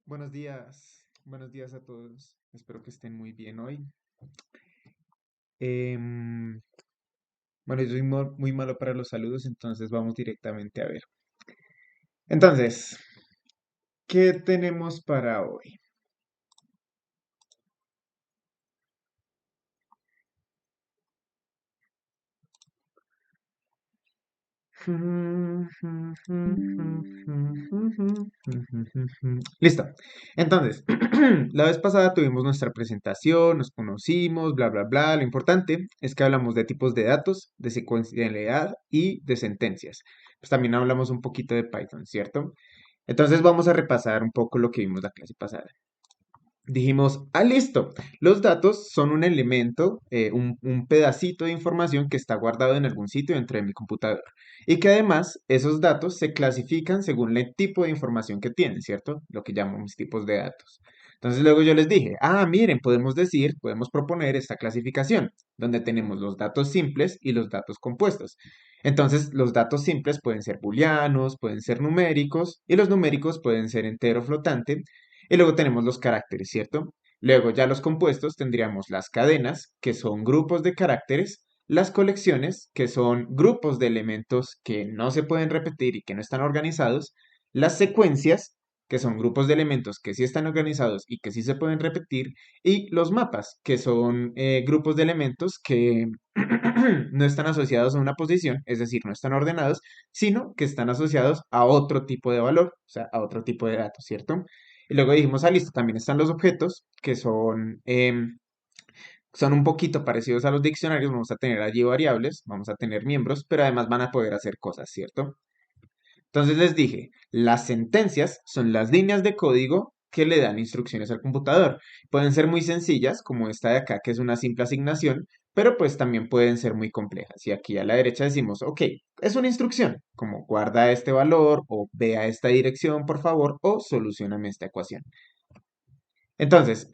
Buenos días a todos. Espero que estén muy bien hoy. Em, bueno, yo soy muy malo para los saludos, entonces vamos directamente a ver. Entonces, ¿qué tenemos para hoy? Listo. Entonces, la vez pasada tuvimos nuestra presentación, nos conocimos, bla, bla, bla. Lo importante es que hablamos de tipos de datos, de secuencialidad y de sentencias. Pues también hablamos un poquito de Python, ¿cierto? Entonces vamos a repasar un poco lo que vimos la clase pasada. Dijimos, listo, los datos son un elemento, un pedacito de información que está guardado en algún sitio dentro de mi computador. Y que además esos datos se clasifican según el tipo de información que tienen, ¿cierto? Lo que llamamos tipos de datos. Entonces luego yo les dije, miren, podemos proponer esta clasificación, donde tenemos los datos simples y los datos compuestos. Entonces los datos simples pueden ser booleanos, pueden ser numéricos, y los numéricos pueden ser entero flotante y luego tenemos los caracteres, ¿cierto? Luego ya los compuestos tendríamos las cadenas, que son grupos de caracteres, las colecciones, que son grupos de elementos que no se pueden repetir y que no están organizados, las secuencias, que son grupos de elementos que sí están organizados y que sí se pueden repetir, y los mapas, que son grupos de elementos que no están asociados a una posición, es decir, no están ordenados, sino que están asociados a otro tipo de valor, o sea, a otro tipo de datos, ¿cierto? Y luego dijimos, listo, también están los objetos, que son un poquito parecidos a los diccionarios. Vamos a tener allí variables, vamos a tener miembros, pero además van a poder hacer cosas, ¿cierto? Entonces les dije, las sentencias son las líneas de código que le dan instrucciones al computador. Pueden ser muy sencillas, como esta de acá, que es una simple asignación, pero pues también pueden ser muy complejas. Y aquí a la derecha decimos, ok, es una instrucción, como guarda este valor o ve a esta dirección, por favor, o solucioname esta ecuación. Entonces,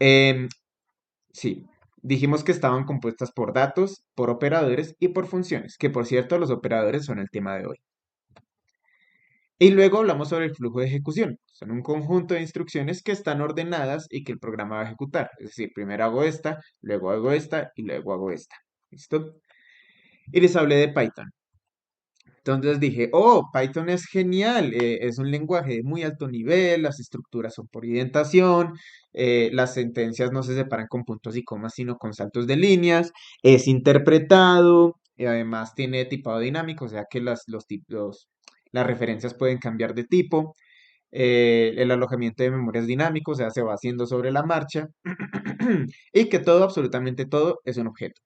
sí, dijimos que estaban compuestas por datos, por operadores y por funciones, que por cierto los operadores son el tema de hoy. Y luego hablamos sobre el flujo de ejecución. Son un conjunto de instrucciones que están ordenadas y que el programa va a ejecutar. Es decir, primero hago esta y luego hago esta. ¿Listo? Y les hablé de Python. Entonces dije, Python es genial, es un lenguaje de muy alto nivel, las estructuras son por indentación, las sentencias no se separan con puntos y comas, sino con saltos de líneas, es interpretado, y además tiene tipado dinámico, o sea que las referencias pueden cambiar de tipo, el alojamiento de memoria es dinámico, o sea, se va haciendo sobre la marcha, y que todo, absolutamente todo, es un objeto.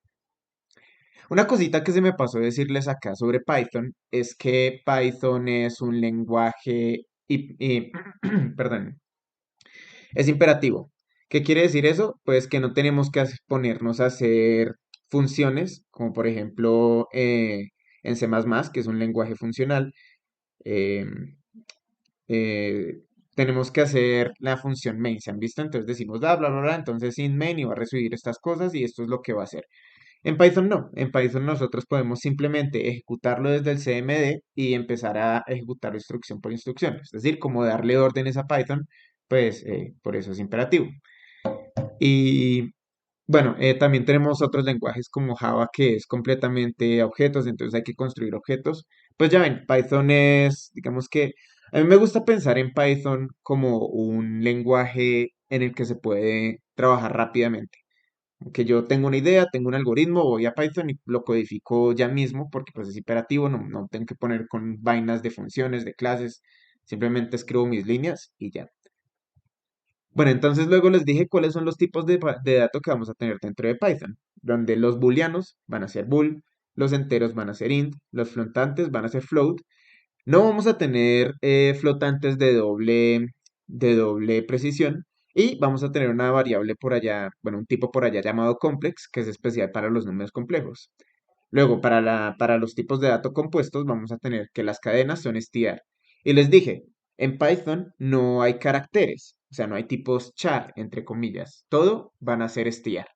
Una cosita que se me pasó decirles acá sobre Python es que Python es un lenguaje, perdón, es imperativo. ¿Qué quiere decir eso? Pues que no tenemos que ponernos a hacer funciones, como por ejemplo en C++, que es un lenguaje funcional. em, eh, Tenemos que hacer la función main, ¿se han visto? Entonces decimos, bla, bla, bla, entonces in main y va a recibir estas cosas y esto es lo que va a hacer. En Python no, en Python nosotros podemos simplemente ejecutarlo desde el CMD y empezar a ejecutar instrucción por instrucción, es decir, como darle órdenes a Python, pues por eso es imperativo. Y bueno, también tenemos otros lenguajes como Java que es completamente objetos, entonces hay que construir objetos. Pues ya ven, Python es, digamos que, a mí me gusta pensar en Python como un lenguaje en el que se puede trabajar rápidamente. Que yo tengo una idea, tengo un algoritmo, voy a Python y lo codifico ya mismo porque pues es imperativo, no tengo que poner con vainas de funciones, de clases, simplemente escribo mis líneas y ya. Bueno, entonces luego les dije cuáles son los tipos de datos que vamos a tener dentro de Python, donde los booleanos van a ser bool, los enteros van a ser int, los flotantes van a ser float. No vamos a tener flotantes de doble precisión y vamos a tener una variable por allá, bueno, un tipo por allá llamado complex, que es especial para los números complejos. Luego, para los tipos de datos compuestos, vamos a tener que las cadenas son str. Y les dije, en Python no hay caracteres, o sea, no hay tipos char, entre comillas. Todo van a ser str.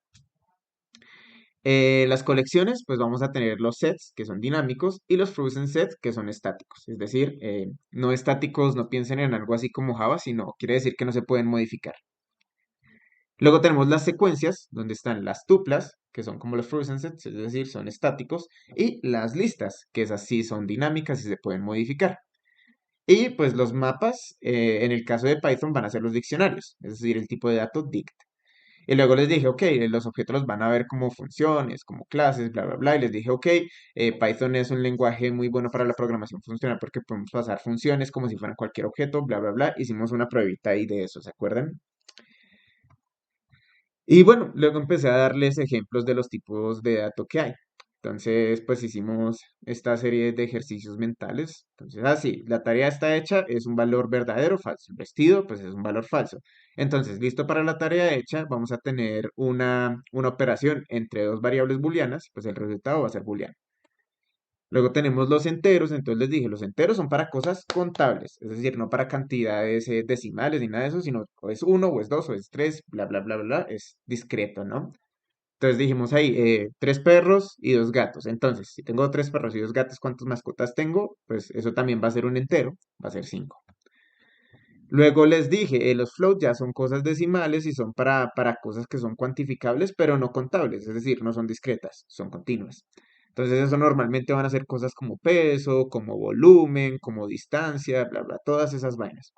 Las colecciones, pues vamos a tener los sets que son dinámicos y los frozen sets que son estáticos. Es decir, no estáticos, no piensen en algo así como Java, sino quiere decir que no se pueden modificar. Luego tenemos las secuencias, donde están las tuplas, que son como los frozen sets, es decir, son estáticos, y las listas, que esas sí son dinámicas y se pueden modificar. Y pues los mapas, en el caso de Python, van a ser los diccionarios, es decir, el tipo de dato dict. Y luego les dije, ok, los objetos los van a ver como funciones, como clases, bla, bla, bla. Y les dije, ok, Python es un lenguaje muy bueno para la programación funcional porque podemos pasar funciones como si fueran cualquier objeto, bla, bla, bla. Hicimos una pruebita ahí de eso, ¿se acuerdan? Y bueno, luego empecé a darles ejemplos de los tipos de datos que hay. Entonces, pues hicimos esta serie de ejercicios mentales. Entonces, sí, la tarea está hecha, es un valor verdadero o falso. El vestido, pues es un valor falso. Entonces, listo para la tarea hecha, vamos a tener una operación entre dos variables booleanas, pues el resultado va a ser booleano. Luego tenemos los enteros, entonces les dije, los enteros son para cosas contables, es decir, no para cantidades decimales ni nada de eso, sino o es uno, o es dos, o es tres, bla, bla, bla, bla, bla, es discreto, ¿no? Entonces dijimos ahí, tres perros y dos gatos. Entonces, si tengo tres perros y dos gatos, ¿cuántas mascotas tengo? Pues eso también va a ser un entero, va a ser cinco. Luego les dije, los float ya son cosas decimales y son para cosas que son cuantificables, pero no contables, es decir, no son discretas, son continuas. Entonces eso normalmente van a ser cosas como peso, como volumen, como distancia, bla, bla, todas esas vainas.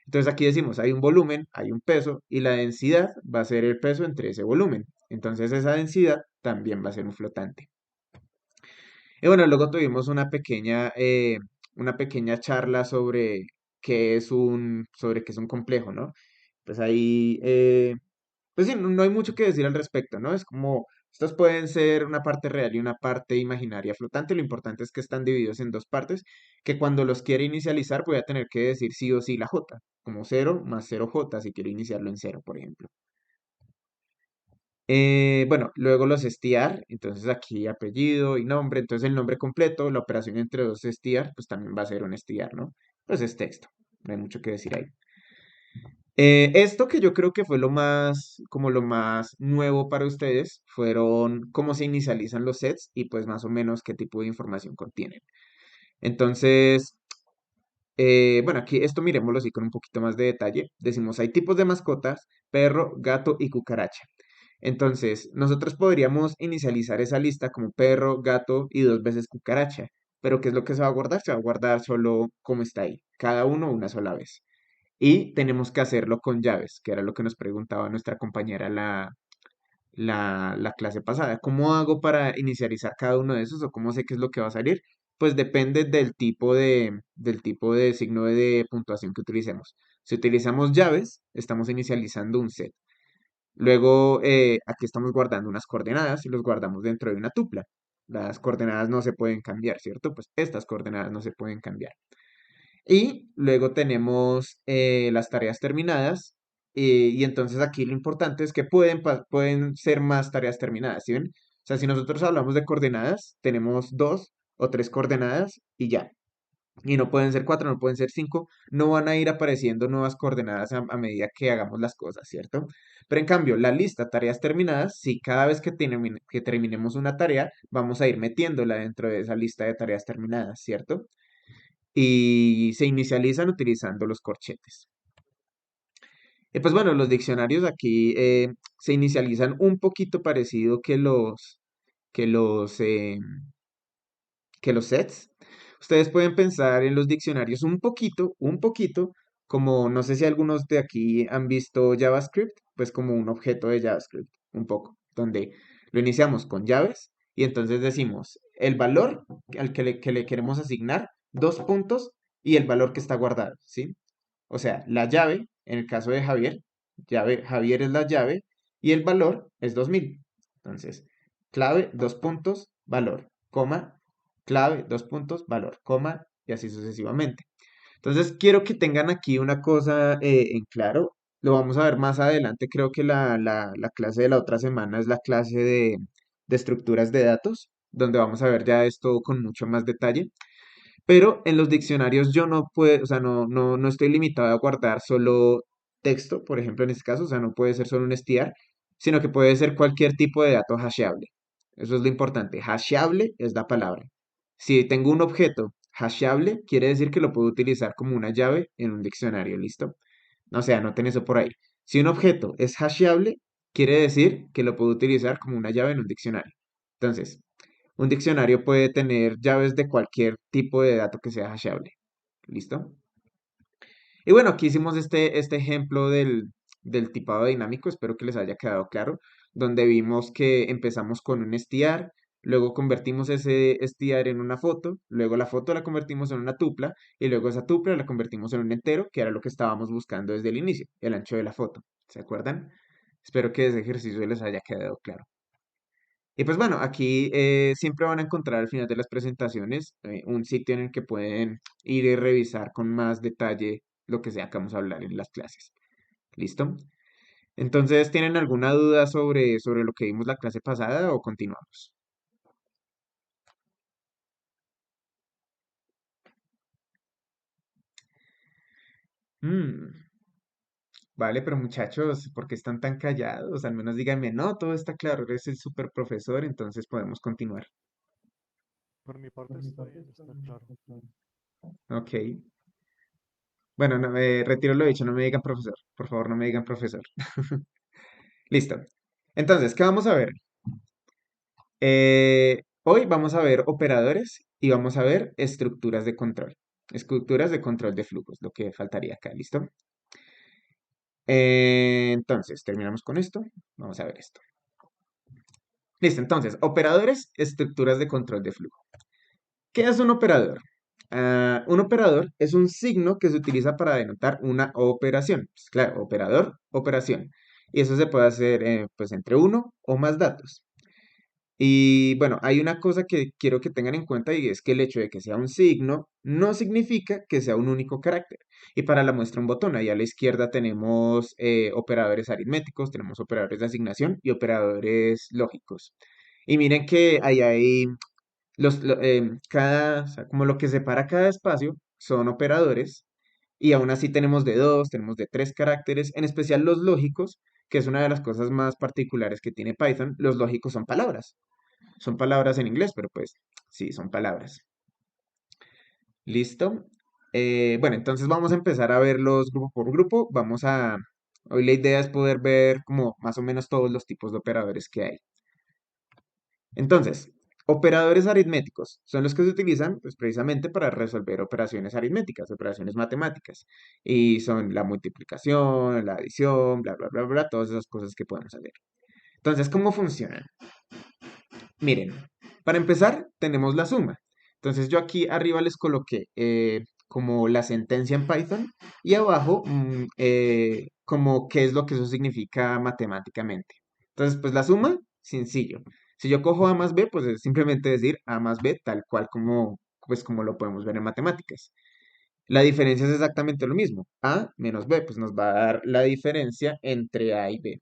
Entonces aquí decimos, hay un volumen, hay un peso y la densidad va a ser el peso entre ese volumen. Entonces esa densidad también va a ser un flotante. Y bueno, luego tuvimos una pequeña charla sobre qué es un complejo, ¿no? Pues ahí, pues sí, no hay mucho que decir al respecto, ¿no? Es como, estos pueden ser una parte real y una parte imaginaria flotante. Lo importante es que están divididos en dos partes, que cuando los quiere inicializar voy a tener que decir sí o sí la j, como cero más cero j si quiero iniciarlo en cero, por ejemplo. Bueno, luego los str, entonces aquí apellido y nombre, entonces el nombre completo, la operación entre dos str, pues también va a ser un str, ¿no? Pues es texto, no hay mucho que decir ahí. Esto que yo creo que fue como lo más nuevo para ustedes, fueron cómo se inicializan los sets y pues más o menos qué tipo de información contienen. Entonces, bueno, aquí esto miremoslo así con un poquito más de detalle. Decimos, hay tipos de mascotas, perro, gato y cucaracha. Entonces, nosotros podríamos inicializar esa lista como perro, gato y dos veces cucaracha. Pero ¿qué es lo que se va a guardar? Se va a guardar solo como está ahí, cada uno una sola vez. Y tenemos que hacerlo con llaves, que era lo que nos preguntaba nuestra compañera la clase pasada. ¿Cómo hago para inicializar cada uno de esos o cómo sé qué es lo que va a salir? Pues depende del tipo de signo de puntuación que utilicemos. Si utilizamos llaves, estamos inicializando un set. Luego, aquí estamos guardando unas coordenadas y los guardamos dentro de una tupla. Las coordenadas no se pueden cambiar, ¿cierto? Pues estas coordenadas no se pueden cambiar. Y luego tenemos las tareas terminadas. Y entonces aquí lo importante es que pueden ser más tareas terminadas, ¿sí ven? O sea, si nosotros hablamos de coordenadas, tenemos dos o tres coordenadas y ya. Y no pueden ser cuatro, no pueden ser cinco, no van a ir apareciendo nuevas coordenadas a medida que hagamos las cosas, ¿cierto? Pero en cambio, la lista tareas terminadas, si cada vez que terminemos una tarea, vamos a ir metiéndola dentro de esa lista de tareas terminadas, ¿cierto? Y se inicializan utilizando los corchetes. Pues bueno, los diccionarios aquí se inicializan un poquito parecido que los, eh, que los sets. Ustedes pueden pensar en los diccionarios un poquito, como no sé si algunos de aquí han visto JavaScript, pues como un objeto de JavaScript, un poco, donde lo iniciamos con llaves y entonces decimos el valor al que le queremos asignar, dos puntos y el valor que está guardado, ¿sí? O sea, la llave, en el caso de Javier, Javier es la llave y el valor es 2000. Entonces, clave, dos puntos, valor, coma, clave, dos puntos, valor, coma, y así sucesivamente. Entonces, quiero que tengan aquí una cosa en claro. Lo vamos a ver más adelante. Creo que la clase de la otra semana es la clase de estructuras de datos, donde vamos a ver ya esto con mucho más detalle. Pero en los diccionarios yo no puedo, o sea, no estoy limitado a guardar solo texto, por ejemplo, en este caso, o sea, no puede ser solo un str, sino que puede ser cualquier tipo de dato hasheable. Eso es lo importante. Hashable es la palabra. Si tengo un objeto hashable, quiere decir que lo puedo utilizar como una llave en un diccionario, ¿listo? O sea, noten eso por ahí. Si un objeto es hasheable, quiere decir que lo puedo utilizar como una llave en un diccionario. Entonces, un diccionario puede tener llaves de cualquier tipo de dato que sea hasheable. ¿Listo? Y bueno, aquí hicimos este ejemplo del tipado dinámico, espero que les haya quedado claro, donde vimos que empezamos con un str, luego convertimos ese str en una foto, luego la foto la convertimos en una tupla y luego esa tupla la convertimos en un entero, que era lo que estábamos buscando desde el inicio, el ancho de la foto. ¿Se acuerdan? Espero que ese ejercicio les haya quedado claro. Y pues bueno, aquí siempre van a encontrar al final de las presentaciones un sitio en el que pueden ir y revisar con más detalle lo que sea que vamos a hablar en las clases. ¿Listo? Entonces, ¿tienen alguna duda sobre lo que vimos la clase pasada o continuamos? Mm, vale, pero muchachos, ¿por qué están tan callados? Al menos díganme, no, todo está claro, eres el super profesor, entonces podemos continuar. Por mi parte está bien, está claro. Ok. Bueno, no, retiro lo dicho, no me digan profesor. Por favor, no me digan profesor. Listo. Entonces, ¿qué vamos a ver? Hoy vamos a ver operadores y vamos a ver estructuras de control. Estructuras de control de flujos, lo que faltaría acá, ¿listo? Entonces, terminamos con esto. Vamos a ver esto. Listo, entonces, operadores, estructuras de control de flujo. ¿Qué es un operador? Un operador es un signo que se utiliza para denotar una operación. Pues, claro, operador, operación. Y eso se puede hacer pues entre uno o más datos. Y bueno, hay una cosa que quiero que tengan en cuenta y es que el hecho de que sea un signo no significa que sea un único carácter. Y para la muestra un botón, ahí a la izquierda tenemos operadores aritméticos, tenemos operadores de asignación y operadores lógicos. Y miren que ahí hay o sea, como lo que separa cada espacio son operadores y aún así tenemos de dos, tenemos de tres caracteres, en especial los lógicos, que es una de las cosas más particulares que tiene Python. Los lógicos son palabras. Son palabras en inglés, pero pues sí, son palabras. ¿Listo? Bueno, entonces vamos a empezar a verlos grupo por grupo. Hoy la idea es poder ver como más o menos todos los tipos de operadores que hay. Entonces, operadores aritméticos son los que se utilizan pues, precisamente para resolver operaciones aritméticas, operaciones matemáticas. Y son la multiplicación, la adición, bla, bla, bla, bla, todas esas cosas que podemos hacer. Entonces, ¿cómo funcionan? Miren, para empezar, tenemos la suma. Entonces yo aquí arriba les coloqué como la sentencia en Python y abajo como qué es lo que eso significa matemáticamente. Entonces, pues la suma, sencillo. Si yo cojo A más B, pues es simplemente decir A más B tal cual como lo podemos ver en matemáticas. La diferencia es exactamente lo mismo. A menos B, pues nos va a dar la diferencia entre A y B.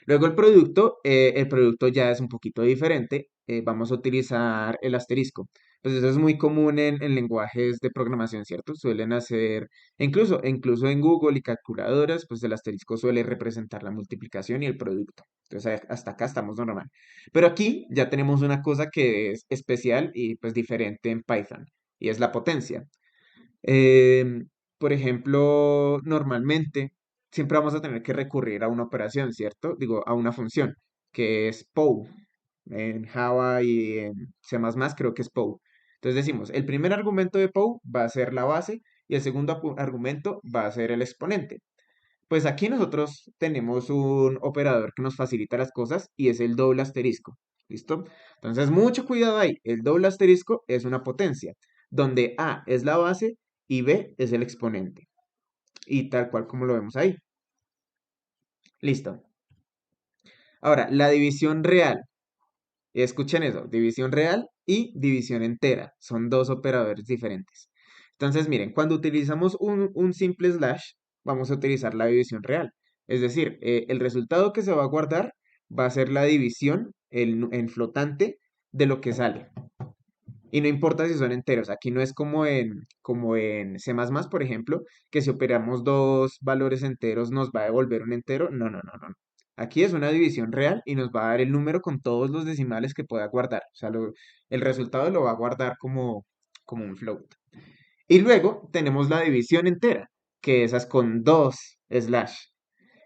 Luego el producto ya es un poquito diferente. Vamos a utilizar el asterisco. Pues eso es muy común en lenguajes de programación, ¿cierto? Suelen hacer, incluso en Google y calculadoras, pues el asterisco suele representar la multiplicación y el producto. Entonces hasta acá estamos normal. Pero aquí ya tenemos una cosa que es especial y pues diferente en Python, y es la potencia. Em, por ejemplo, normalmente siempre vamos a tener que recurrir a una operación, ¿cierto? Digo, a una función, que es POW. En Java y en C++ creo que es POW. Entonces decimos, el primer argumento de POW va a ser la base y el segundo argumento va a ser el exponente. Pues aquí nosotros tenemos un operador que nos facilita las cosas y es el doble asterisco. ¿Listo? Entonces, mucho cuidado ahí. El doble asterisco es una potencia, donde A es la base y B es el exponente. Y tal cual como lo vemos ahí. Listo. Ahora, la división real. Escuchen eso, división real y división entera. Son dos operadores diferentes. Entonces, miren, cuando utilizamos un simple slash, vamos a utilizar la división real. Es decir, el resultado que se va a guardar va a ser la división en flotante de lo que sale. Y no importa si son enteros. Aquí no es como en C++, por ejemplo, que si operamos dos valores enteros nos va a devolver un entero. No, no, no, no. Aquí es una división real y nos va a dar el número con todos los decimales que pueda guardar. O sea, el resultado lo va a guardar como un float. Y luego tenemos la división entera, que esa es con dos slash.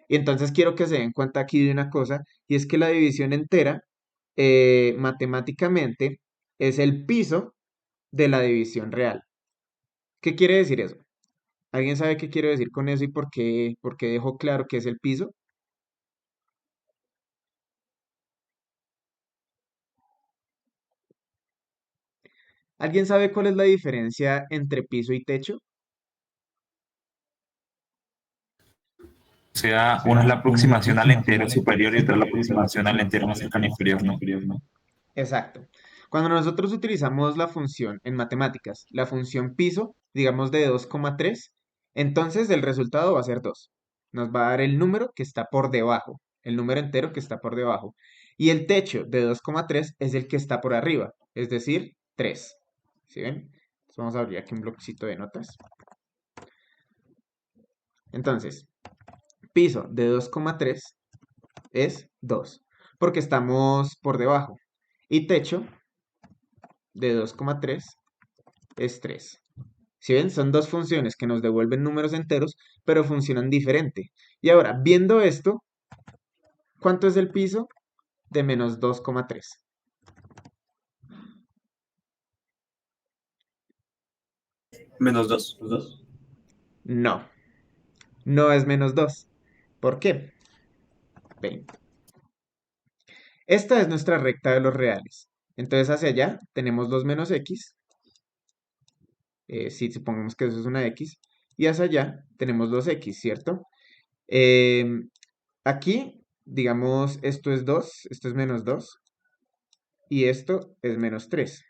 Y entonces quiero que se den cuenta aquí de una cosa, y es que la división entera, matemáticamente, es el piso de la división real. ¿Qué quiere decir eso? ¿Alguien sabe qué quiero decir con eso y por qué dejo claro que es el piso? ¿Alguien sabe cuál es la diferencia entre piso y techo? O sea, una es la aproximación al entero superior y otra es la aproximación al entero más cercano inferior, ¿no? Exacto. Cuando nosotros utilizamos la función en matemáticas, la función piso, digamos de 2,3, entonces el resultado va a ser 2. Nos va a dar el número que está por debajo, el número entero que está por debajo. Y el techo de 2,3 es el que está por arriba, es decir, 3. ¿Sí ven? Entonces vamos a abrir aquí un bloquecito de notas. Entonces, piso de 2,3 es 2, porque estamos por debajo. Y techo de 2,3 es 3. Si ven, son dos funciones que nos devuelven números enteros, pero funcionan diferente. Y ahora, viendo esto, ¿cuánto es el piso de menos 2,3? Menos dos. No, no es menos 2. ¿Por qué? Ven, esta es nuestra recta de los reales. Entonces hacia allá tenemos los menos x, si supongamos que eso es una x, y hacia allá tenemos los x, ¿cierto? Em, Aquí, digamos, esto es 2, esto es menos 2, y esto es menos 3.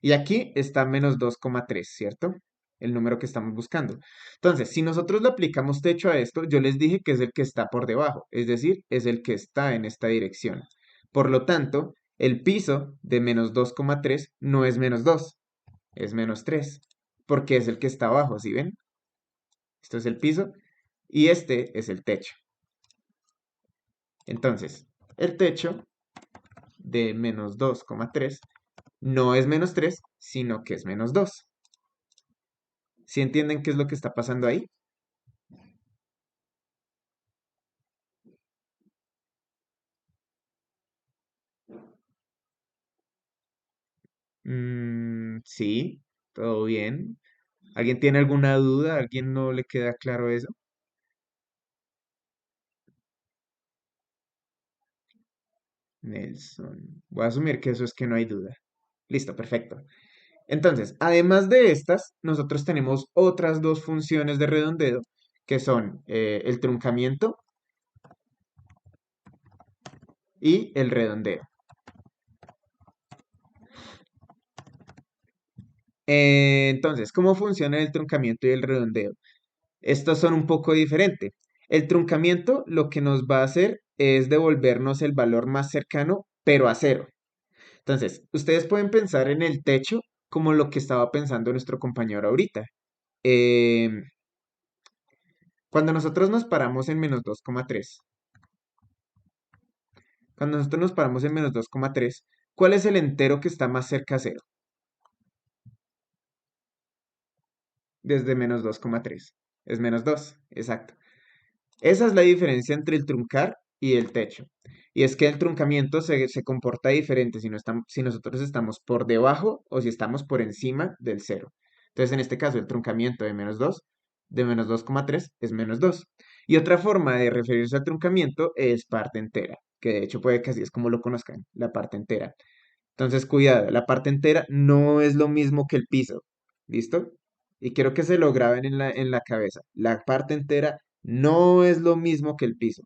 Y aquí está menos 2,3, ¿cierto? El número que estamos buscando. Entonces, si nosotros le aplicamos techo a esto, yo les dije que es el que está por debajo, es decir, es el que está en esta dirección. Por lo tanto, el piso de menos 2,3 no es menos 2, es menos 3, porque es el que está abajo, ¿sí ven? Esto es el piso y este es el techo. Entonces, el techo de menos 2,3 no es menos 3, sino que es menos 2. ¿Sí entienden qué es lo que está pasando ahí? Sí, todo bien. ¿Alguien tiene alguna duda? ¿A alguien no le queda claro eso? Nelson. Voy a asumir que eso es que no hay duda. Listo, perfecto. Entonces, además de estas, nosotros tenemos otras dos funciones de redondeo, que son el truncamiento y el redondeo. Entonces, ¿cómo funciona el truncamiento y el redondeo? Estos son un poco diferentes. El truncamiento lo que nos va a hacer es devolvernos el valor más cercano, pero a cero. Entonces, ustedes pueden pensar en el techo como lo que estaba pensando nuestro compañero ahorita. Em, Cuando nosotros nos paramos en menos 2,3, cuando nosotros nos paramos en menos 2,3, ¿cuál es el entero que está más cerca a cero? Desde menos 2,3. Es menos 2, exacto. Esa es la diferencia entre el truncar y el techo. Y es que el truncamiento se comporta diferente si, no si nosotros estamos por debajo o si estamos por encima del cero. Entonces, en este caso, el truncamiento de menos 2, de menos 2,3 es menos 2. Y otra forma de referirse al truncamiento es parte entera, que de hecho puede que así es como lo conozcan, la parte entera. Entonces, cuidado, la parte entera no es lo mismo que el piso. ¿Listo? Y quiero que se lo graben en la cabeza. La parte entera no es lo mismo que el piso.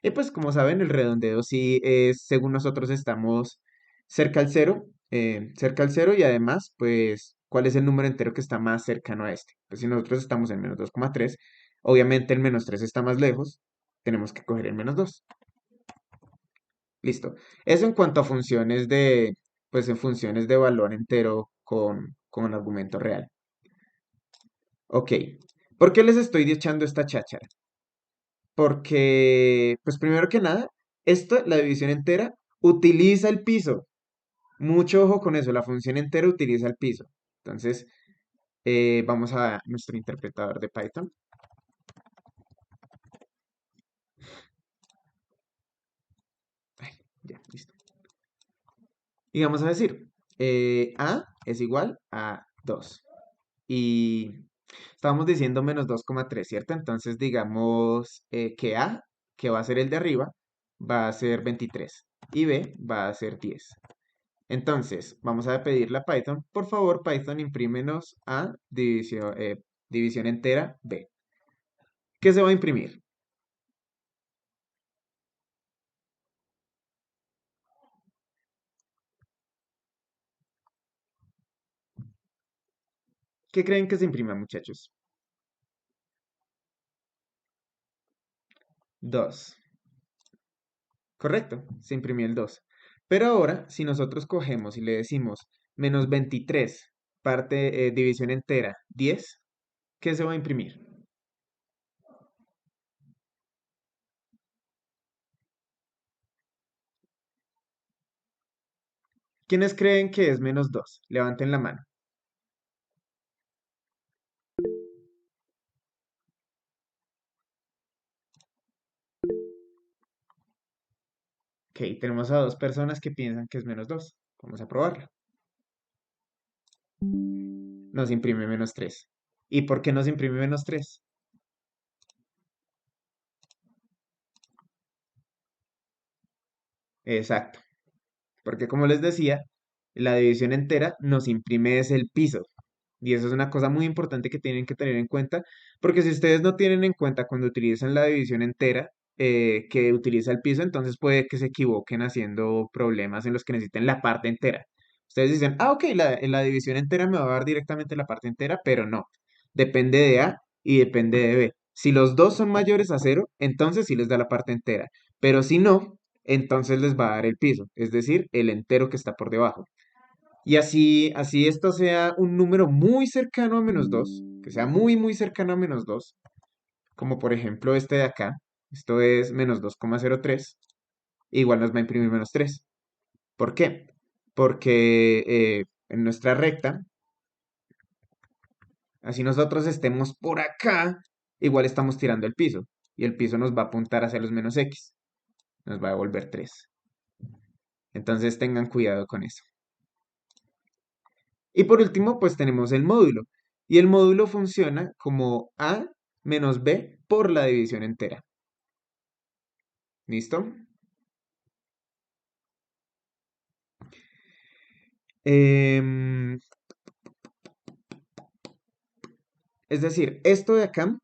Y pues como saben, el redondeo sí es, según nosotros estamos cerca al cero y además, pues, ¿cuál es el número entero que está más cercano a este? Pues si nosotros estamos en menos 2,3, obviamente el menos 3 está más lejos, tenemos que coger el menos 2. Listo. Eso en cuanto a funciones pues en funciones de valor entero con argumento real. Ok. ¿Por qué les estoy echando esta cháchara? Porque, pues primero que nada, esto, la división entera, utiliza el piso. Mucho ojo con eso, la función entera utiliza el piso. Entonces, vamos a nuestro interpretador de Python. Ya, listo. Y vamos a decir, A es igual a 2. Y estábamos diciendo -2,3, ¿cierto? Entonces digamos que A, que va a ser el de arriba, va a ser 23 y B va a ser 10. Entonces, vamos a pedirle a Python, por favor, Python, imprímenos A división entera B. ¿Qué se va a imprimir? ¿Qué creen que se imprima, muchachos? 2. Correcto, se imprimió el 2. Pero ahora, si nosotros cogemos y le decimos -23 parte división entera 10, ¿qué se va a imprimir? ¿Quiénes creen que es -2? Levanten la mano. Ok, tenemos a dos personas que piensan que es -2. Vamos a probarlo. Nos imprime -3. ¿Y por qué nos imprime -3? Exacto. Porque como les decía, la división entera nos imprime es el piso. Y eso es una cosa muy importante que tienen que tener en cuenta, porque si ustedes no tienen en cuenta cuando utilizan la división entera, que utiliza el piso, entonces puede que se equivoquen haciendo problemas en los que necesiten la parte entera. Ustedes dicen, ah, ok, la división entera me va a dar directamente la parte entera, pero no. Depende de A y depende de B. Si los dos son mayores a cero, entonces sí les da la parte entera. Pero si no, entonces les va a dar el piso, es decir, el entero que está por debajo. Y así esto sea un número muy cercano a -2, que sea muy, muy cercano a -2, como por ejemplo este de acá, esto es -2,03, igual nos va a imprimir -3. ¿Por qué? Porque en nuestra recta, así nosotros estemos por acá, igual estamos tirando el piso, y el piso nos va a apuntar hacia los -x, nos va a devolver 3. Entonces tengan cuidado con eso. Y por último, pues tenemos el módulo. Y el módulo funciona como A menos B por la división entera. ¿Listo? Em, es decir, esto de acá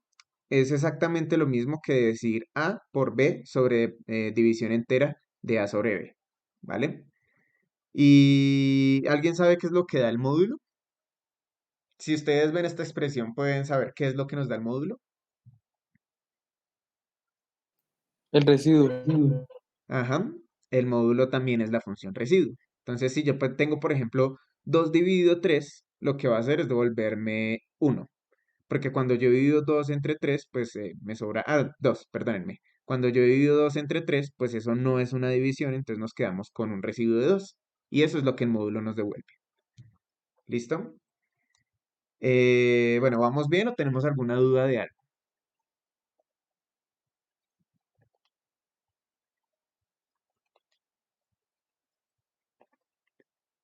es exactamente lo mismo que decir A por B sobre división entera de A sobre B. ¿Vale? ¿Y alguien sabe qué es lo que da el módulo? Si ustedes ven esta expresión, ¿pueden saber qué es lo que nos da el módulo? El residuo. Ajá, el módulo también es la función residuo. Entonces, si yo tengo, por ejemplo, 2 dividido 3, lo que va a hacer es devolverme 1. Porque cuando yo divido 2 entre 3, pues me sobra... Ah, 2, perdónenme. Cuando yo divido 2 entre 3, pues eso no es una división, entonces nos quedamos con un residuo de 2. Y eso es lo que el módulo nos devuelve. ¿Listo? Bueno, ¿vamos bien o tenemos alguna duda de algo?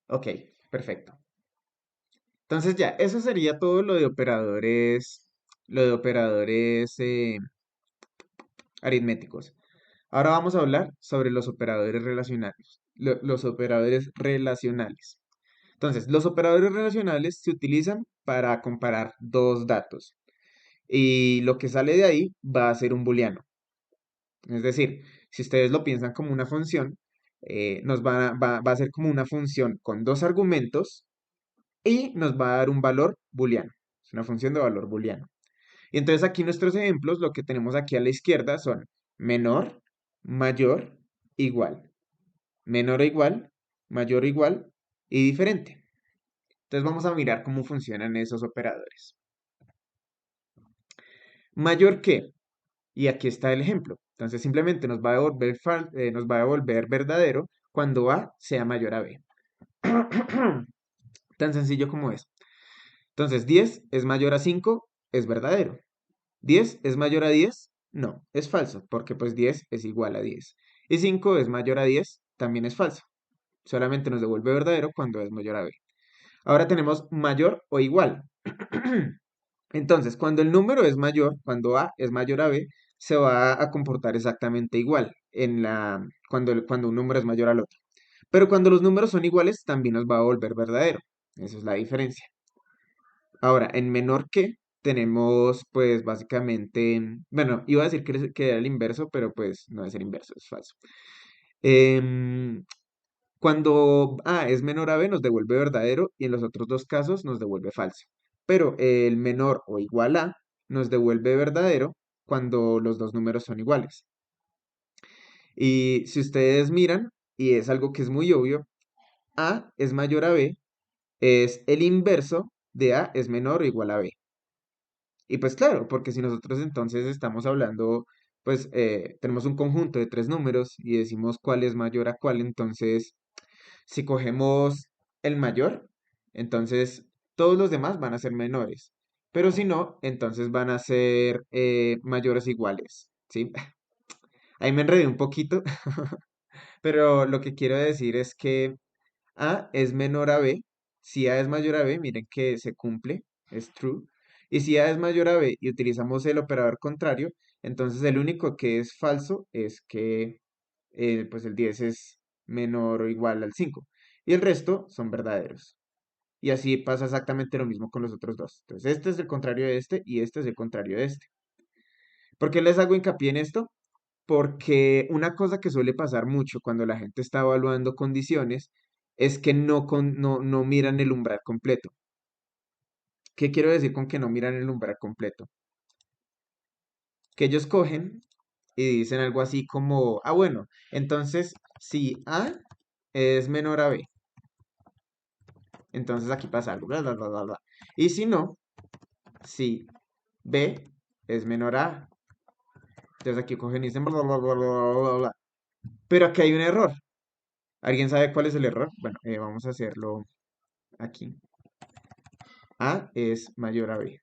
Ok, perfecto. Entonces ya, eso sería todo lo de operadores aritméticos. Ahora vamos a hablar sobre los operadores relacionales. Los operadores relacionales. Entonces, los operadores relacionales se utilizan para comparar dos datos. Y lo que sale de ahí va a ser un booleano. Es decir, si ustedes lo piensan como una función, va a ser como una función con dos argumentos y nos va a dar un valor booleano. Es una función de valor booleano. Y entonces aquí nuestros ejemplos, lo que tenemos aquí a la izquierda son menor, mayor, igual. Menor o igual, mayor o igual y diferente. Entonces vamos a mirar cómo funcionan esos operadores. ¿Mayor que? Y aquí está el ejemplo. Entonces simplemente nos va a devolver verdadero cuando A sea mayor a B. Tan sencillo como es. Entonces 10 es mayor a 5 es verdadero. 10 es mayor a 10 no, es falso, porque pues 10 es igual a 10. Y 5 es mayor a 10 también es falso. Solamente nos devuelve verdadero cuando es mayor a B. Ahora tenemos mayor o igual. Entonces, cuando el número es mayor, cuando A es mayor a B, se va a comportar exactamente igual cuando un número es mayor al otro. Pero cuando los números son iguales, también nos va a volver verdadero. Esa es la diferencia. Ahora, en menor que, tenemos pues básicamente, bueno, iba a decir que era el inverso, pero pues no es el inverso, es falso. Em, Cuando A es menor a B nos devuelve verdadero y en los otros dos casos nos devuelve falso. Pero el menor o igual a nos devuelve verdadero cuando los dos números son iguales. Y si ustedes miran, y es algo que es muy obvio, A es mayor a B es el inverso de A es menor o igual a B. Y pues claro, porque si nosotros entonces estamos hablando, pues tenemos un conjunto de tres números y decimos cuál es mayor a cuál, entonces si cogemos el mayor, entonces todos los demás van a ser menores. Pero si no, entonces van a ser mayores iguales, ¿sí? Ahí me enredé un poquito, pero lo que quiero decir es que A es menor a B. Si A es mayor a B, miren que se cumple, es true. Y si A es mayor a B y utilizamos el operador contrario, entonces el único que es falso es que pues el 10 es menor o igual al 5. Y el resto son verdaderos. Y así pasa exactamente lo mismo con los otros dos. Entonces este es el contrario de este y este es el contrario de este. ¿Por qué les hago hincapié en esto? Porque una cosa que suele pasar mucho cuando la gente está evaluando condiciones es que no miran el umbral completo. ¿Qué quiero decir con que no miran el umbral completo? Que ellos cogen y dicen algo así como, ah, bueno, entonces si A es menor a B, entonces aquí pasa algo, bla, bla, bla, bla, bla. Y si no, si B es menor a A, entonces aquí cogen y dicen bla, bla, bla, bla, bla, bla, bla. Pero aquí hay un error. ¿Alguien sabe cuál es el error? Bueno, vamos a hacerlo aquí. A es mayor a B.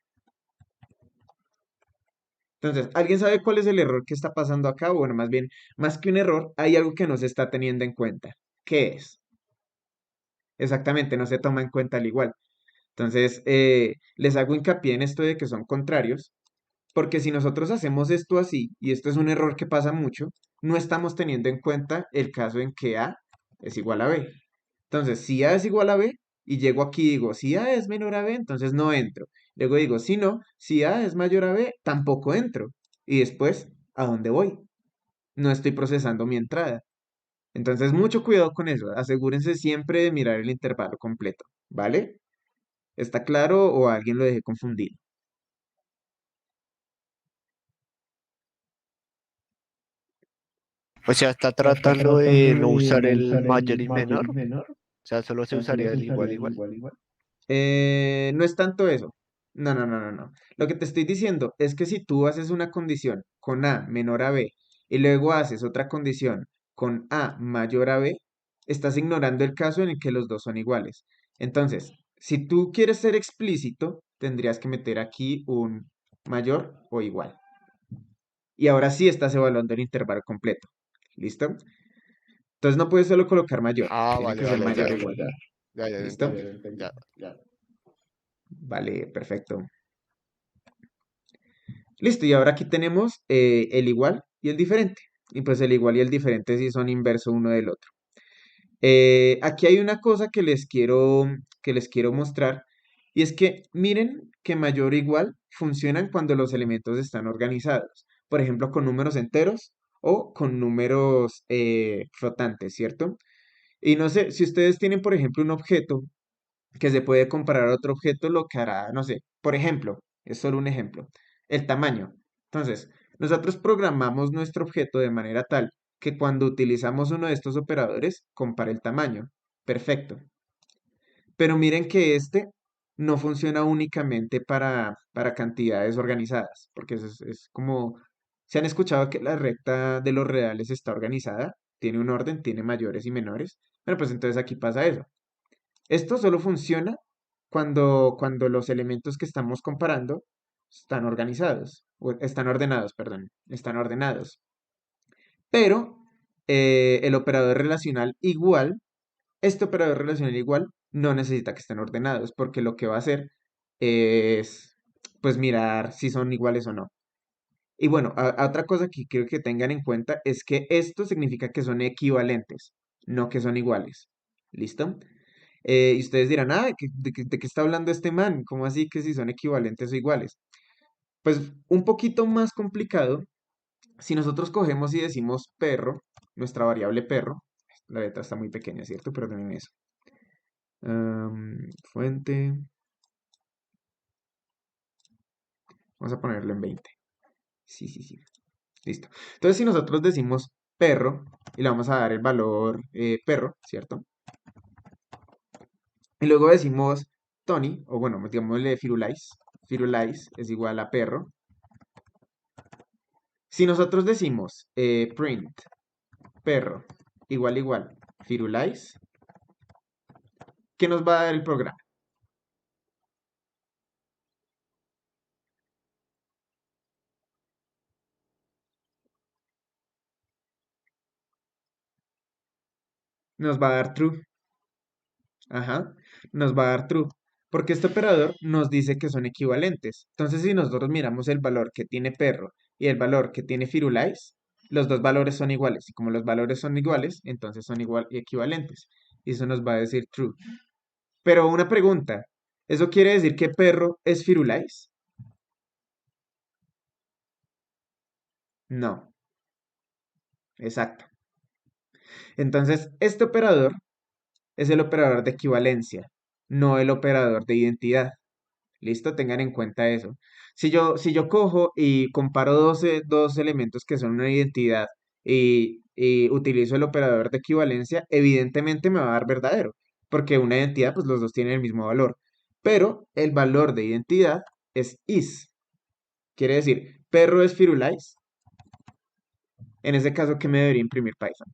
Entonces, ¿alguien sabe cuál es el error que está pasando acá? Bueno, más bien, más que un error, hay algo que no se está teniendo en cuenta. ¿Qué es? Exactamente, no se toma en cuenta al igual. Entonces, les hago hincapié en esto de que son contrarios, porque si nosotros hacemos esto así, y esto es un error que pasa mucho, no estamos teniendo en cuenta el caso en que A es igual a B. Entonces, si A es igual a B, y llego aquí y digo, si A es menor a B, entonces no entro. Luego digo, si no, si A es mayor a B, tampoco entro. Y después, ¿a dónde voy? No estoy procesando mi entrada. Entonces, mucho cuidado con eso. Asegúrense siempre de mirar el intervalo completo, ¿vale? ¿Está claro o alguien lo dejé confundido? O sea, está tratando de no usar el mayor y menor. O sea, solo se usaría el igual igual. No es tanto eso. No, no, no, no, no. Lo que te estoy diciendo es que si tú haces una condición con A menor a B y luego haces otra condición con A mayor a B, estás ignorando el caso en el que los dos son iguales. Entonces, si tú quieres ser explícito, tendrías que meter aquí un mayor o igual. Y ahora sí estás evaluando el intervalo completo. ¿Listo? Entonces no puedes solo colocar mayor, Ah, tiene vale, que ser vale, mayor ya. o igual. Ya te ¿Listo? entendí. Ya. Vale, perfecto. Listo, y ahora aquí tenemos el igual y el diferente. Y pues el igual y el diferente sí son inverso uno del otro. Aquí hay una cosa que les quiero mostrar, y es que miren que mayor o igual funcionan cuando los elementos están organizados. Por ejemplo, con números enteros o con números flotantes, ¿cierto? Y no sé, si ustedes tienen, por ejemplo, un objeto que se puede comparar a otro objeto, lo que hará, no sé, por ejemplo, es solo un ejemplo, el tamaño. Entonces, nosotros programamos nuestro objeto de manera tal que cuando utilizamos uno de estos operadores, compare el tamaño. Perfecto. Pero miren que este no funciona únicamente para cantidades organizadas, porque eso es como ¿Se han escuchado que la recta de los reales está organizada? Tiene un orden, tiene mayores y menores. Bueno, pues entonces aquí pasa eso. Esto solo funciona cuando los elementos que estamos comparando están organizados, o están ordenados, perdón, están ordenados. Pero el operador relacional igual, este operador relacional igual, no necesita que estén ordenados, porque lo que va a hacer es, pues, mirar si son iguales o no. Y bueno, otra cosa que quiero que tengan en cuenta es que esto significa que son equivalentes, no que son iguales. ¿Listo? Y ustedes dirán, ¿de qué está hablando este man? ¿Cómo así que si son equivalentes o iguales? Pues un poquito más complicado, si nosotros cogemos y decimos perro, nuestra variable perro, la letra está muy pequeña, ¿cierto? Perdonen eso. Fuente, vamos a ponerlo en 20. Sí, sí, sí. Listo. Entonces, si nosotros decimos perro y le vamos a dar el valor perro, ¿cierto? Y luego decimos Tony, o bueno, digámosle Firulais. Firulais es igual a perro. Si nosotros decimos print perro igual Firulais, ¿qué nos va a dar el programa? Nos va a dar true. Ajá, nos va a dar true. Porque este operador nos dice que son equivalentes. Entonces, si nosotros miramos el valor que tiene perro y el valor que tiene Firulais, los dos valores son iguales. Y como los valores son iguales, entonces son igual y equivalentes. Y eso nos va a decir true. Pero una pregunta, ¿eso quiere decir que perro es Firulais? No, exacto. Entonces, este operador es el operador de equivalencia, no el operador de identidad. ¿Listo? Tengan en cuenta eso. Si yo cojo y comparo dos elementos que son una identidad y utilizo el operador de equivalencia, evidentemente me va a dar verdadero, porque una identidad, pues los dos tienen el mismo valor. Pero el valor de identidad es is. Quiere decir, perro es Firulais. En ese caso, ¿qué me debería imprimir Python?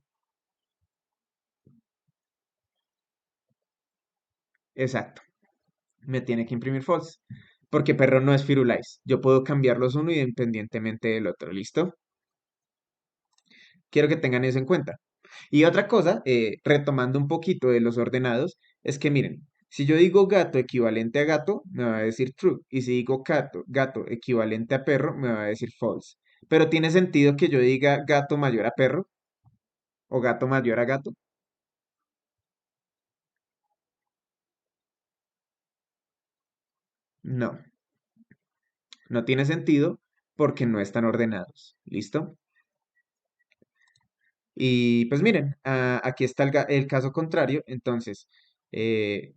Exacto. Me tiene que imprimir false. Porque perro no es Firulais. Yo puedo cambiarlos uno independientemente del otro. ¿Listo? Quiero que tengan eso en cuenta. Y otra cosa, retomando un poquito de los ordenados, es que miren, si yo digo gato equivalente a gato, me va a decir true. Y si digo gato equivalente a perro, me va a decir false. Pero tiene sentido que yo diga gato mayor a perro o gato mayor a gato. No, no tiene sentido porque no están ordenados. ¿Listo? Y pues miren, aquí está el caso contrario. Entonces, eh,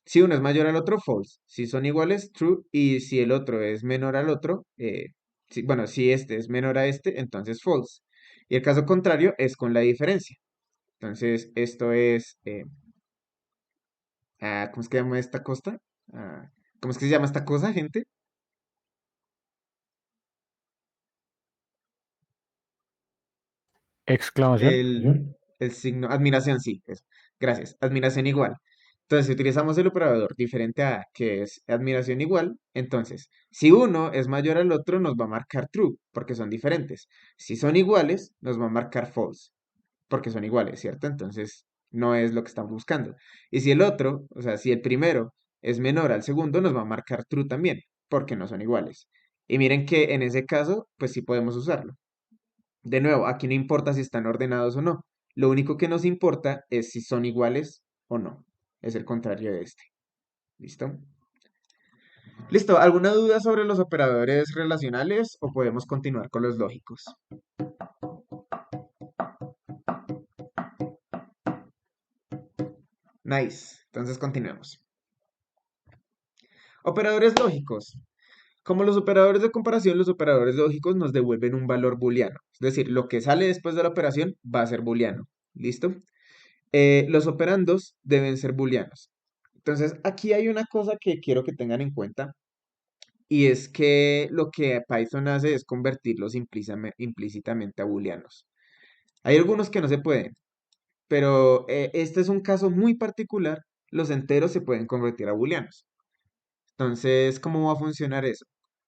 si uno es mayor al otro, false. Si son iguales, true. Y si el otro es menor al otro, bueno, si este es menor a este, entonces false. Y el caso contrario es con la diferencia. Entonces, esto es, ¿cómo es que se llama esta cosa? Ah, ¿Cómo es que se llama esta cosa, gente? Exclamación. El signo, admiración, sí, eso. Gracias, admiración igual. Entonces, si utilizamos el operador diferente a, que es admiración igual, entonces, si uno es mayor al otro, nos va a marcar true, porque son diferentes. Si son iguales, nos va a marcar false, porque son iguales, ¿cierto? Entonces, no es lo que estamos buscando. Y si el otro, o sea, si el primero es menor al segundo, nos va a marcar true también, porque no son iguales. Y miren que en ese caso, pues sí podemos usarlo. De nuevo, aquí no importa si están ordenados o no. Lo único que nos importa es si son iguales o no. Es el contrario de este. ¿Listo? ¿Listo? ¿Alguna duda sobre los operadores relacionales o podemos continuar con los lógicos? Nice. Entonces continuemos. Operadores lógicos. Como los operadores de comparación, los operadores lógicos nos devuelven un valor booleano. Es decir, lo que sale después de la operación va a ser booleano. ¿Listo? Los operandos deben ser booleanos. Entonces, aquí hay una cosa que quiero que tengan en cuenta y es que lo que Python hace es convertirlos implícitamente a booleanos. Hay algunos que no se pueden, pero este es un caso muy particular. Los enteros se pueden convertir a booleanos. Entonces, ¿cómo va a funcionar eso?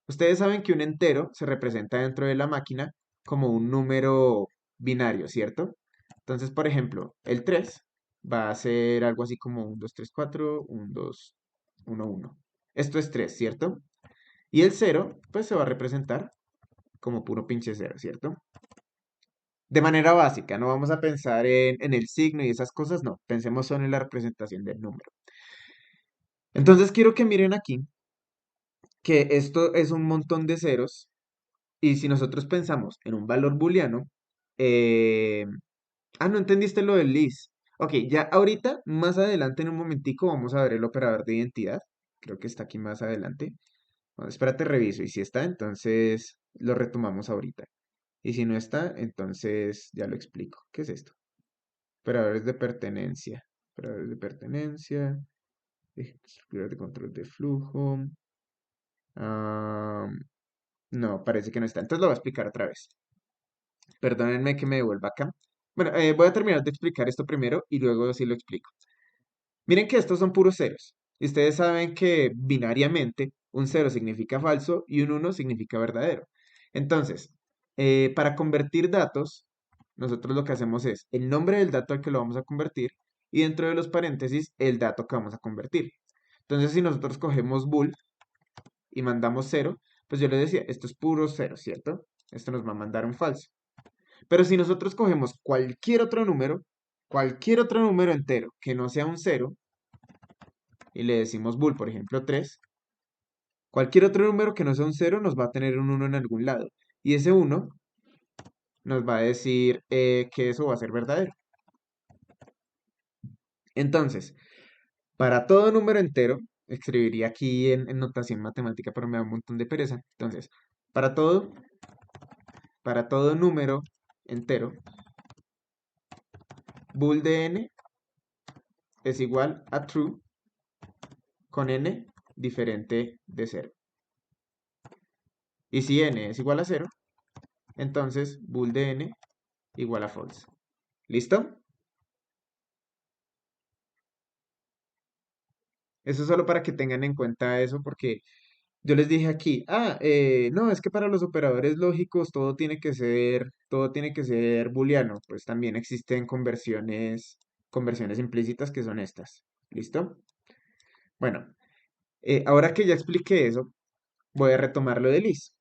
Ustedes saben que un entero se representa dentro de la máquina como un número binario, ¿cierto? Entonces, por ejemplo, el 3 va a ser algo así como 1, 2, 3, 4, 1, 2, 1, 1. Esto es 3, ¿cierto? Y el 0, pues se va a representar como puro pinche 0, ¿cierto? De manera básica, no vamos a pensar en el signo y esas cosas, no. Pensemos solo en la representación del número. Entonces, quiero que miren aquí que esto es un montón de ceros. Y si nosotros pensamos en un valor booleano, eh, no entendiste lo del list. Ok, ya ahorita, más adelante en un momentico, vamos a ver el operador de identidad. Creo que está aquí más adelante. Bueno, espérate, reviso. Y si está, entonces lo retomamos ahorita. Y si no está, entonces ya lo explico. ¿Qué es esto? Operadores de pertenencia. Operadores de pertenencia. Estructuras de control de flujo. ah, no, parece que no está. Entonces lo voy a explicar otra vez. Perdónenme que me devuelva acá. Bueno, voy a terminar de explicar esto primero y luego sí lo explico. Miren que estos son puros ceros. Y ustedes saben que binariamente un cero significa falso y un uno significa verdadero. Entonces, para convertir datos, nosotros lo que hacemos es el nombre del dato al que lo vamos a convertir y dentro de los paréntesis el dato que vamos a convertir. Entonces, si nosotros cogemos bool y mandamos cero, pues yo les decía, esto es puro cero, ¿cierto? Esto nos va a mandar un falso. Pero si nosotros cogemos cualquier otro número entero que no sea un cero, y le decimos bool, por ejemplo, 3, cualquier otro número que no sea un cero nos va a tener un 1 en algún lado. Y ese 1 nos va a decir que eso va a ser verdadero. Entonces, para todo número entero, escribiría aquí en notación matemática, pero me da un montón de pereza. Entonces, para todo, para todo número entero, bool de n es igual a true con n diferente de 0. Y si n es igual a 0, entonces bool de n igual a false. ¿Listo? Eso es solo para que tengan en cuenta eso, porque yo les dije aquí, no, es que para los operadores lógicos todo tiene que ser booleano. Pues también existen conversiones implícitas que son estas. ¿Listo? Bueno, ahora que ya expliqué eso, voy a retomar lo de Liz.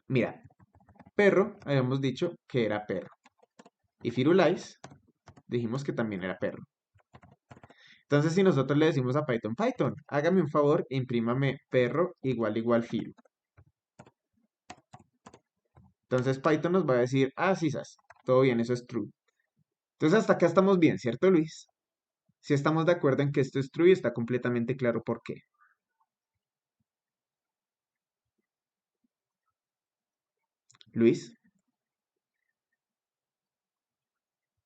Mira, perro, habíamos dicho que era perro. Y Firulais, dijimos que también era perro. Entonces, si nosotros le decimos a Python, hágame un favor, imprímame perro igual firu. Entonces Python nos va a decir, sí, todo bien, eso es true. Entonces hasta acá estamos bien, ¿cierto, Luis? Si estamos de acuerdo en que esto es true y está completamente claro por qué. Luis,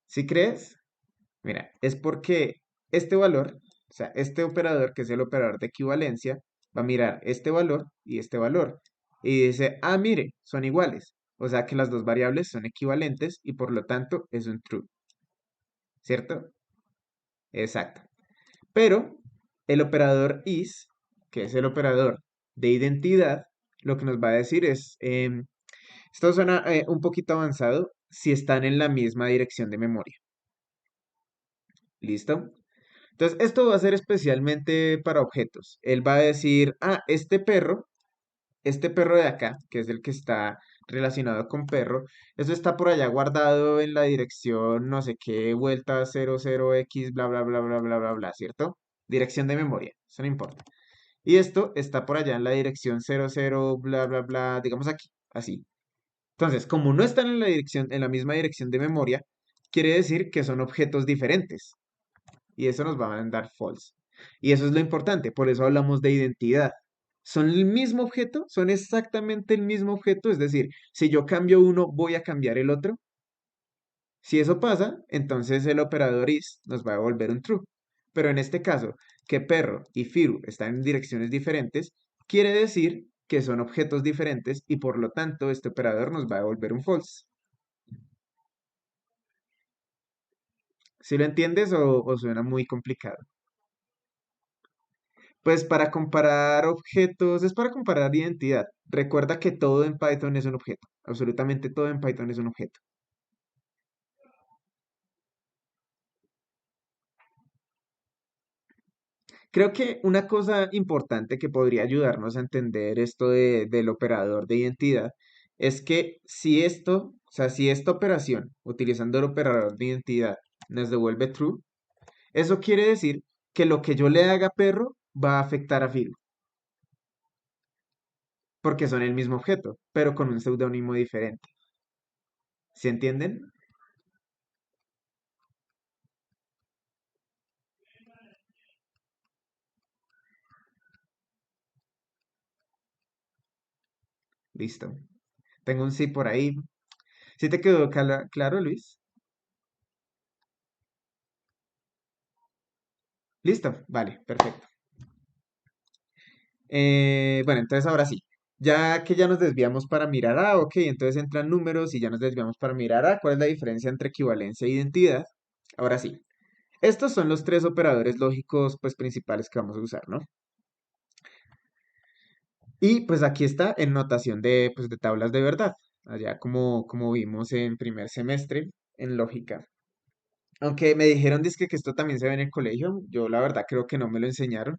¿sí crees? Mira, es porque este valor, o sea, este operador, que es el operador de equivalencia, va a mirar este valor y este valor. Y dice, mire, son iguales. O sea que las dos variables son equivalentes y por lo tanto es un true. ¿Cierto? Exacto. Pero el operador is, que es el operador de identidad, lo que nos va a decir es, esto suena un poquito avanzado, si están en la misma dirección de memoria. ¿Listo? Entonces, esto va a ser especialmente para objetos. Él va a decir, este perro de acá, que es el que está relacionado con perro, eso está por allá guardado en la dirección no sé qué, vuelta 00x, bla, bla, bla, bla, bla, bla, bla, ¿cierto? Dirección de memoria, eso no importa. Y esto está por allá en la dirección 00, bla, bla, bla, digamos aquí, así. Entonces, como no están en la misma dirección de memoria, quiere decir que son objetos diferentes y eso nos va a mandar false. Y eso es lo importante, por eso hablamos de identidad. Son el mismo objeto, son exactamente el mismo objeto, es decir, si yo cambio uno, voy a cambiar el otro. Si eso pasa, entonces el operador is nos va a devolver un true. Pero en este caso, que perro y firu están en direcciones diferentes, quiere decir que son objetos diferentes y por lo tanto este operador nos va a devolver un false. ¿Sí lo entiendes o suena muy complicado? Pues para comparar objetos, es para comparar identidad. Recuerda que todo en Python es un objeto. Absolutamente todo en Python es un objeto. Creo que una cosa importante que podría ayudarnos a entender esto del operador de identidad es que si esto, o sea, si esta operación, utilizando el operador de identidad, nos devuelve true, eso quiere decir que lo que yo le haga a perro va a afectar a Phil, porque son el mismo objeto, pero con un seudónimo diferente. ¿Se entienden? Listo. Tengo un sí por ahí. ¿Sí te quedó claro, Luis? Listo. Vale, perfecto. Bueno, entonces ahora sí. Ya que ya nos desviamos para mirar A, ok, entonces entran números y ya nos desviamos para mirar A. ¿Cuál es la diferencia entre equivalencia e identidad? Ahora sí. Estos son los tres operadores lógicos pues principales que vamos a usar, ¿no? Y pues aquí está en notación de, pues, de tablas de verdad, allá como vimos en primer semestre en lógica. Aunque me dijeron dizque que esto también se ve en el colegio, yo la verdad creo que no me lo enseñaron,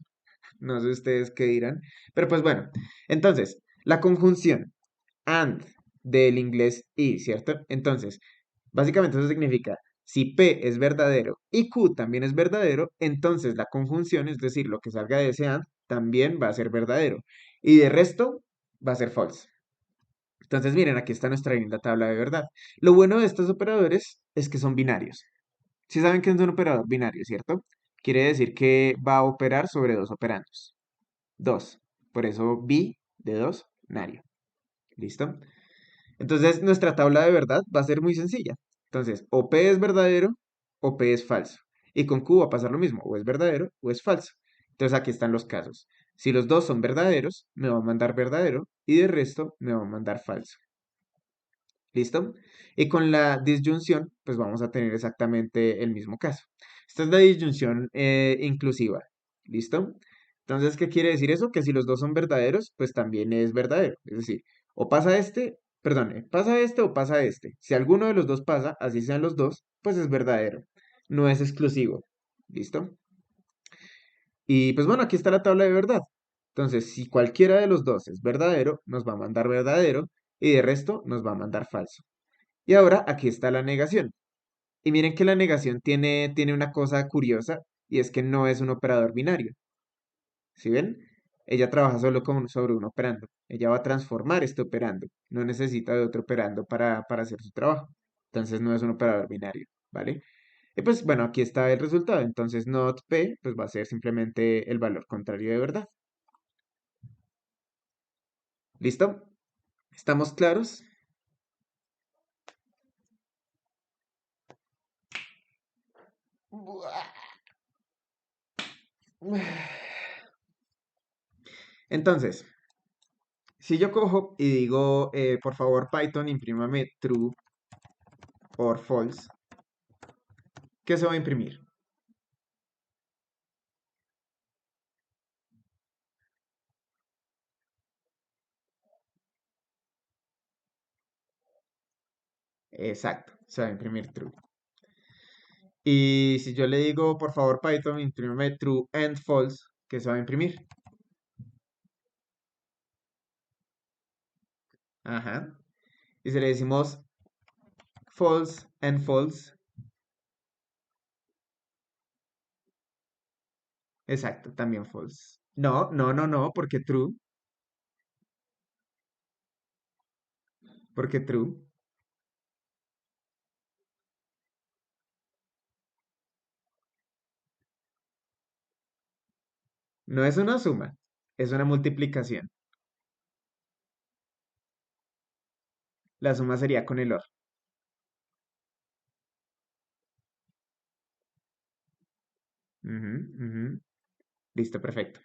no sé ustedes qué dirán, pero pues bueno, entonces, la conjunción and del inglés y, ¿cierto? Entonces, básicamente eso significa, si P es verdadero y Q también es verdadero, entonces la conjunción, es decir, lo que salga de ese and, también va a ser verdadero. Y de resto, va a ser false. Entonces, miren, aquí está nuestra linda tabla de verdad. Lo bueno de estos operadores es que son binarios. Si saben que es un operador binario, ¿cierto? Quiere decir que va a operar sobre dos operandos. Dos. Por eso bi de dos, nario. ¿Listo? Entonces, nuestra tabla de verdad va a ser muy sencilla. Entonces, o P es verdadero o P es falso. Y con Q va a pasar lo mismo, o es verdadero o es falso. Entonces, aquí están los casos. Si los dos son verdaderos, me va a mandar verdadero y de resto me va a mandar falso. ¿Listo? Y con la disyunción, pues vamos a tener exactamente el mismo caso. Esta es la disyunción inclusiva. ¿Listo? Entonces, ¿qué quiere decir eso? Que si los dos son verdaderos, pues también es verdadero. Es decir, o pasa este, perdón, pasa este o pasa este. Si alguno de los dos pasa, así sean los dos, pues es verdadero. No es exclusivo. ¿Listo? Y pues bueno, aquí está la tabla de verdad. Entonces, si cualquiera de los dos es verdadero, nos va a mandar verdadero y de resto nos va a mandar falso. Y ahora aquí está la negación. Y miren que la negación tiene una cosa curiosa y es que no es un operador binario. ¿Sí ven? Ella trabaja solo sobre un operando. Ella va a transformar este operando. No necesita de otro operando para hacer su trabajo. Entonces no es un operador binario, ¿vale? Y pues bueno, aquí está el resultado. Entonces not P pues va a ser simplemente el valor contrario de verdad. ¿Listo? ¿Estamos claros? Entonces, si yo cojo y digo, por favor, Python, imprímame true or false, ¿qué se va a imprimir? Exacto, se va a imprimir true. Y si yo le digo, por favor, Python, imprímame true and false, ¿qué se va a imprimir? Ajá. Y si le decimos false and false, exacto, también false. No, no, no, no, porque true. No es una suma, es una multiplicación. La suma sería con el OR. Ujú, ujú. Listo, perfecto.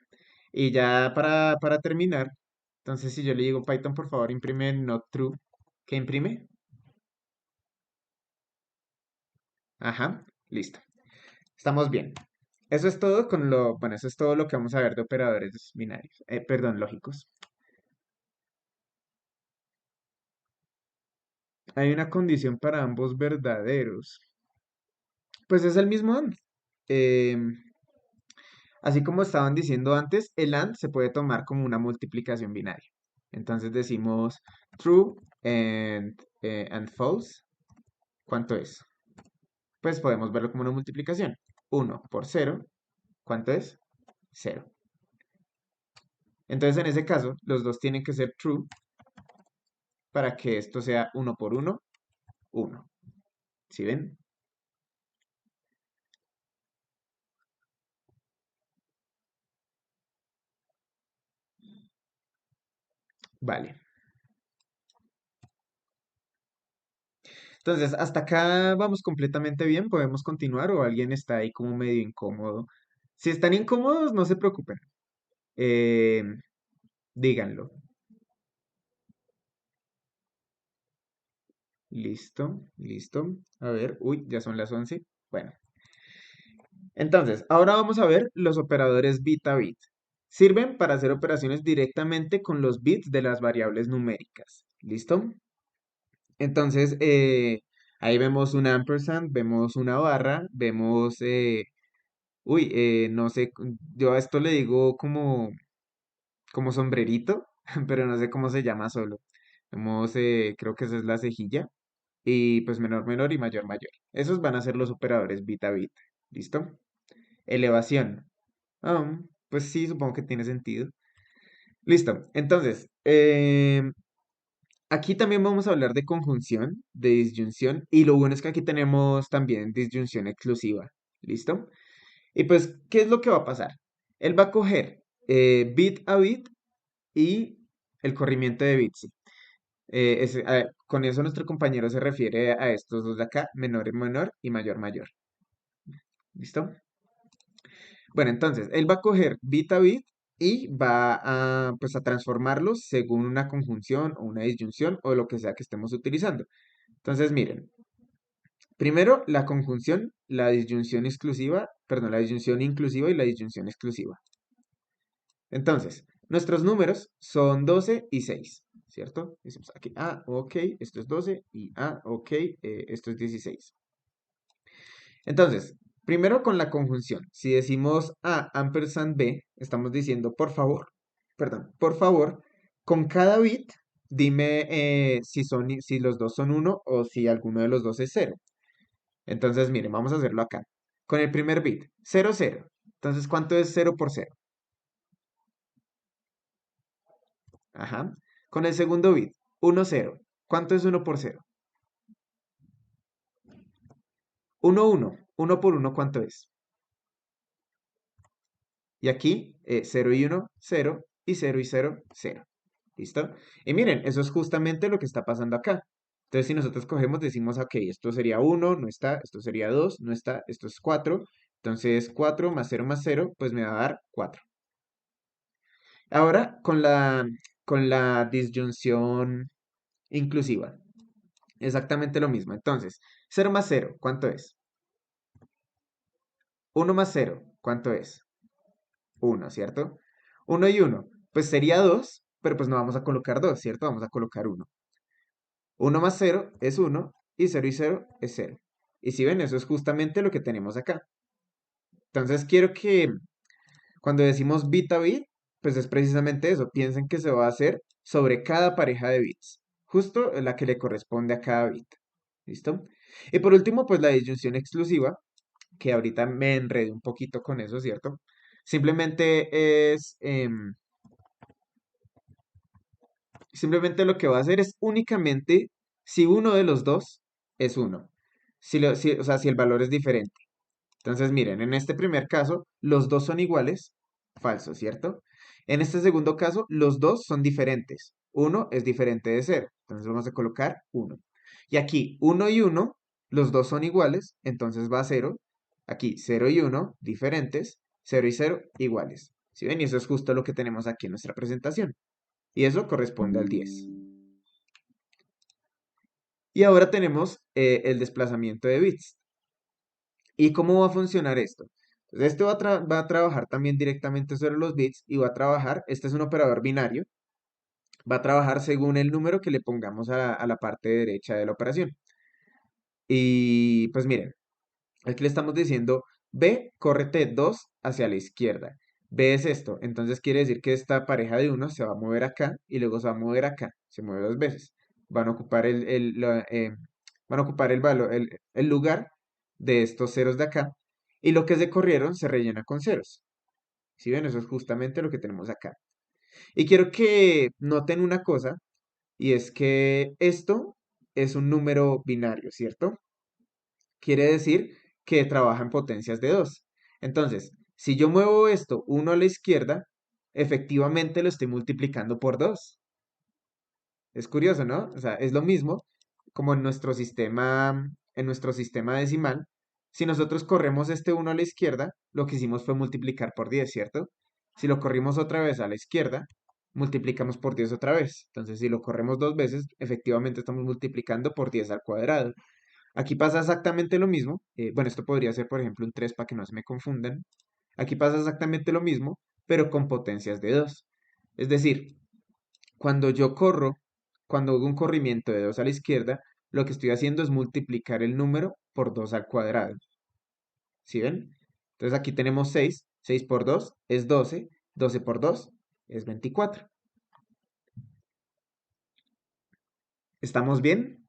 Y ya para terminar, entonces si yo le digo Python, por favor, imprime not true, ¿qué imprime? Ajá, listo. Estamos bien. Eso es todo bueno, eso es todo lo que vamos a ver de operadores binarios, perdón, lógicos. Hay una condición para ambos verdaderos. Pues es el mismo AND. Em, Así como estaban diciendo antes, el AND se puede tomar como una multiplicación binaria. Entonces decimos true and false. ¿Cuánto es? Pues podemos verlo como una multiplicación. 1 por 0, ¿cuánto es? 0. Entonces en ese caso, los dos tienen que ser true para que esto sea 1 por 1, 1. ¿Sí ven? Vale. Entonces, hasta acá vamos completamente bien. Podemos continuar o alguien está ahí como medio incómodo. Si están incómodos, no se preocupen. Eh, díganlo. Listo, listo. A ver, uy, ya son las 11. Bueno, entonces, ahora vamos a ver los operadores bit a bit. Sirven para hacer operaciones directamente con los bits de las variables numéricas. ¿Listo? Entonces, ahí vemos un ampersand, vemos una barra, vemos, no sé, yo a esto le digo como sombrerito, pero no sé cómo se llama solo. Vemos, creo que esa es la cejilla. Y pues menor, menor y mayor, mayor. Esos van a ser los operadores bit a bit. ¿Listo? Elevación. Pues sí, supongo que tiene sentido. Listo. Entonces, aquí también vamos a hablar de conjunción, de disyunción, y lo bueno es que aquí tenemos también disyunción exclusiva. ¿Listo? Y pues, ¿qué es lo que va a pasar? Él va a coger bit a bit y el corrimiento de bits. Con eso nuestro compañero se refiere a estos dos de acá, menor menor y mayor mayor. ¿Listo? Bueno, entonces, él va a coger bit a bit y va pues, a transformarlos según una conjunción o una disyunción o lo que sea que estemos utilizando. Entonces, miren, primero la conjunción, la disyunción exclusiva, perdón, la disyunción inclusiva y la disyunción exclusiva. Entonces, nuestros números son 12 y 6, ¿cierto? Decimos aquí, ok, esto es 12 y, ok, esto es 16. Entonces, primero con la conjunción. Si decimos A ampersand B, estamos diciendo, por favor, perdón, por favor, con cada bit, dime si los dos son 1 o si alguno de los dos es 0. Entonces, miren, vamos a hacerlo acá. Con el primer bit, 0, 0. Entonces, ¿cuánto es 0 por 0? Ajá. Con el segundo bit, 1, 0. ¿Cuánto es 1 por 0? 1, 1. 1 por 1, ¿cuánto es? Y aquí, 0 y 1, 0. Y 0 y 0, 0. ¿Listo? Y miren, eso es justamente lo que está pasando acá. Entonces, si nosotros cogemos, decimos, ok, esto sería 1, no está, esto sería 2, no está, esto es 4. Entonces, 4 más 0, pues me va a dar 4. Ahora, con la disyunción inclusiva, exactamente lo mismo. Entonces, 0 más 0, ¿cuánto es? 1 más 0, ¿cuánto es? 1, ¿cierto? 1 y 1, pues sería 2, pero pues no vamos a colocar 2, ¿cierto? Vamos a colocar 1. 1 más 0 es 1 y 0 y 0 es 0. Y si ven, eso es justamente lo que tenemos acá. Entonces quiero que cuando decimos bit a bit, pues es precisamente eso. Piensen que se va a hacer sobre cada pareja de bits. Justo la que le corresponde a cada bit. ¿Listo? Y por último, pues la disyunción exclusiva, que ahorita me enredé un poquito con eso, ¿cierto? Simplemente simplemente lo que va a hacer es únicamente si uno de los dos es uno. O sea, si el valor es diferente. Entonces, miren, en este primer caso, los dos son iguales, falso, ¿cierto? En este segundo caso, los dos son diferentes. Uno es diferente de cero. Entonces vamos a colocar uno. Y aquí, uno y uno, los dos son iguales, entonces va a cero. Aquí, 0 y 1, diferentes. 0 y 0, iguales. ¿Sí ven? Y eso es justo lo que tenemos aquí en nuestra presentación. Y eso corresponde al 10. Y ahora tenemos el desplazamiento de bits. ¿Y cómo va a funcionar esto? Entonces, esto va a trabajar también directamente sobre los bits y va a trabajar, este es un operador binario, va a trabajar según el número que le pongamos a la parte derecha de la operación. Y pues miren, aquí le estamos diciendo, B, córrete 2 hacia la izquierda. B es esto, entonces quiere decir que esta pareja de 1 se va a mover acá y luego se va a mover acá, se mueve dos veces. Van a ocupar van a ocupar el lugar de estos ceros de acá y lo que se corrieron se rellena con ceros. ¿Sí ven? Eso es justamente lo que tenemos acá. Y quiero que noten una cosa, y es que esto es un número binario, ¿cierto? Quiere decir que trabaja en potencias de 2. Entonces, si yo muevo esto 1 a la izquierda, efectivamente lo estoy multiplicando por 2. Es curioso, ¿no? O sea, es lo mismo como en nuestro sistema decimal. Si nosotros corremos este 1 a la izquierda, lo que hicimos fue multiplicar por 10, ¿cierto? Si lo corrimos otra vez a la izquierda, multiplicamos por 10 otra vez. Entonces, si lo corremos dos veces, efectivamente estamos multiplicando por 10 al cuadrado. Aquí pasa exactamente lo mismo. Bueno, esto podría ser, por ejemplo, un 3 para que no se me confundan. Aquí pasa exactamente lo mismo, pero con potencias de 2. Es decir, cuando yo corro, cuando hago un corrimiento de 2 a la izquierda, lo que estoy haciendo es multiplicar el número por 2 al cuadrado. ¿Sí ven? Entonces aquí tenemos 6. 6 por 2 es 12. 12 por 2 es 24. ¿Estamos bien?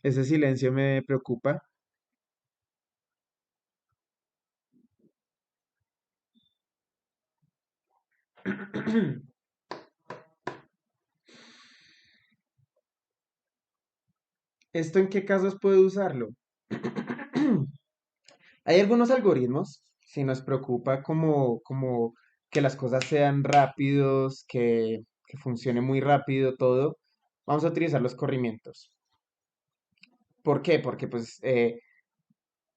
Ese silencio me preocupa. ¿Esto en qué casos puedo usarlo? Hay algunos algoritmos, si nos preocupa como que las cosas sean rápidos, que funcione muy rápido todo, vamos a utilizar los corrimientos. ¿Por qué? Porque pues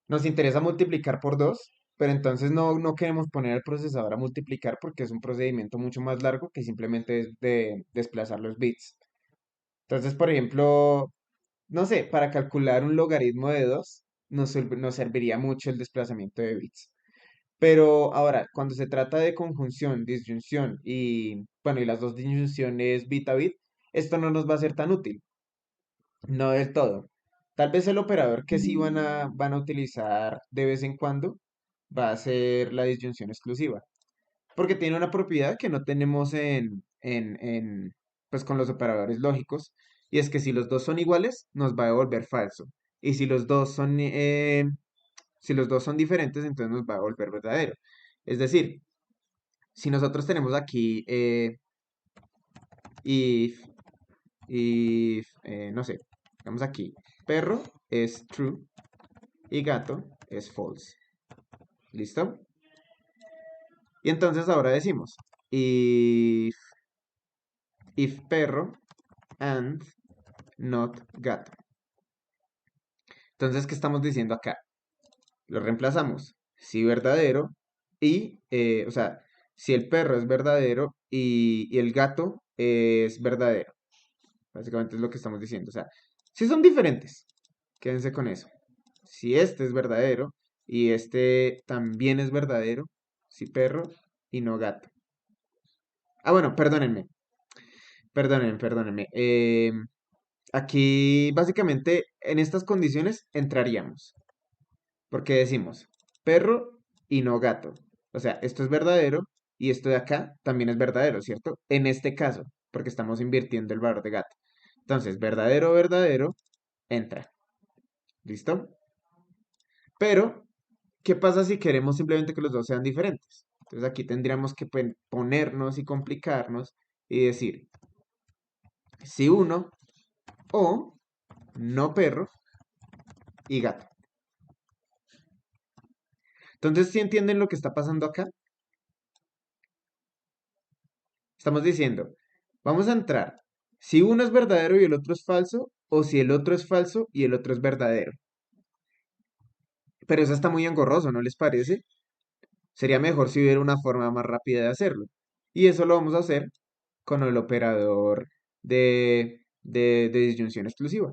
nos interesa multiplicar por 2, pero entonces no queremos poner al procesador a multiplicar porque es un procedimiento mucho más largo que simplemente es de desplazar los bits. Entonces, por ejemplo, no sé, para calcular un logaritmo de 2 nos serviría mucho el desplazamiento de bits. Pero ahora, cuando se trata de conjunción, disyunción y, bueno, y las dos disyunciones bit a bit, esto no nos va a ser tan útil, no del todo. Tal vez el operador que sí van a utilizar de vez en cuando va a ser la disyunción exclusiva, porque tiene una propiedad que no tenemos pues con los operadores lógicos, y es que si los dos son iguales, nos va a devolver falso. Y si los dos son diferentes, entonces nos va a devolver verdadero. Es decir, si nosotros tenemos aquí if, no sé, digamos aquí, perro es true y gato es false. ¿Listo? Y entonces ahora decimos if perro and not gato. Entonces, ¿qué estamos diciendo acá? Lo reemplazamos. Si verdadero o sea, si el perro es verdadero y el gato es verdadero. Básicamente es lo que estamos diciendo. O sea, si son diferentes, quédense con eso. Si este es verdadero y este también es verdadero, si perro y no gato. Ah, bueno, perdónenme. Aquí, básicamente, en estas condiciones entraríamos. Porque decimos perro y no gato. O sea, esto es verdadero y esto de acá también es verdadero, ¿cierto? En este caso, porque estamos invirtiendo el valor de gato. Entonces, verdadero, verdadero, entra. ¿Listo? Pero, ¿qué pasa si queremos simplemente que los dos sean diferentes? Entonces aquí tendríamos que ponernos y complicarnos y decir, si uno o no perro y gato. Entonces, ¿sí entienden lo que está pasando acá? Estamos diciendo, vamos a entrar Si uno es verdadero y el otro es falso, o si el otro es falso y el otro es verdadero. Pero eso está muy engorroso, ¿no les parece? Sería mejor si hubiera una forma más rápida de hacerlo. Y eso lo vamos a hacer con el operador de disyunción exclusiva.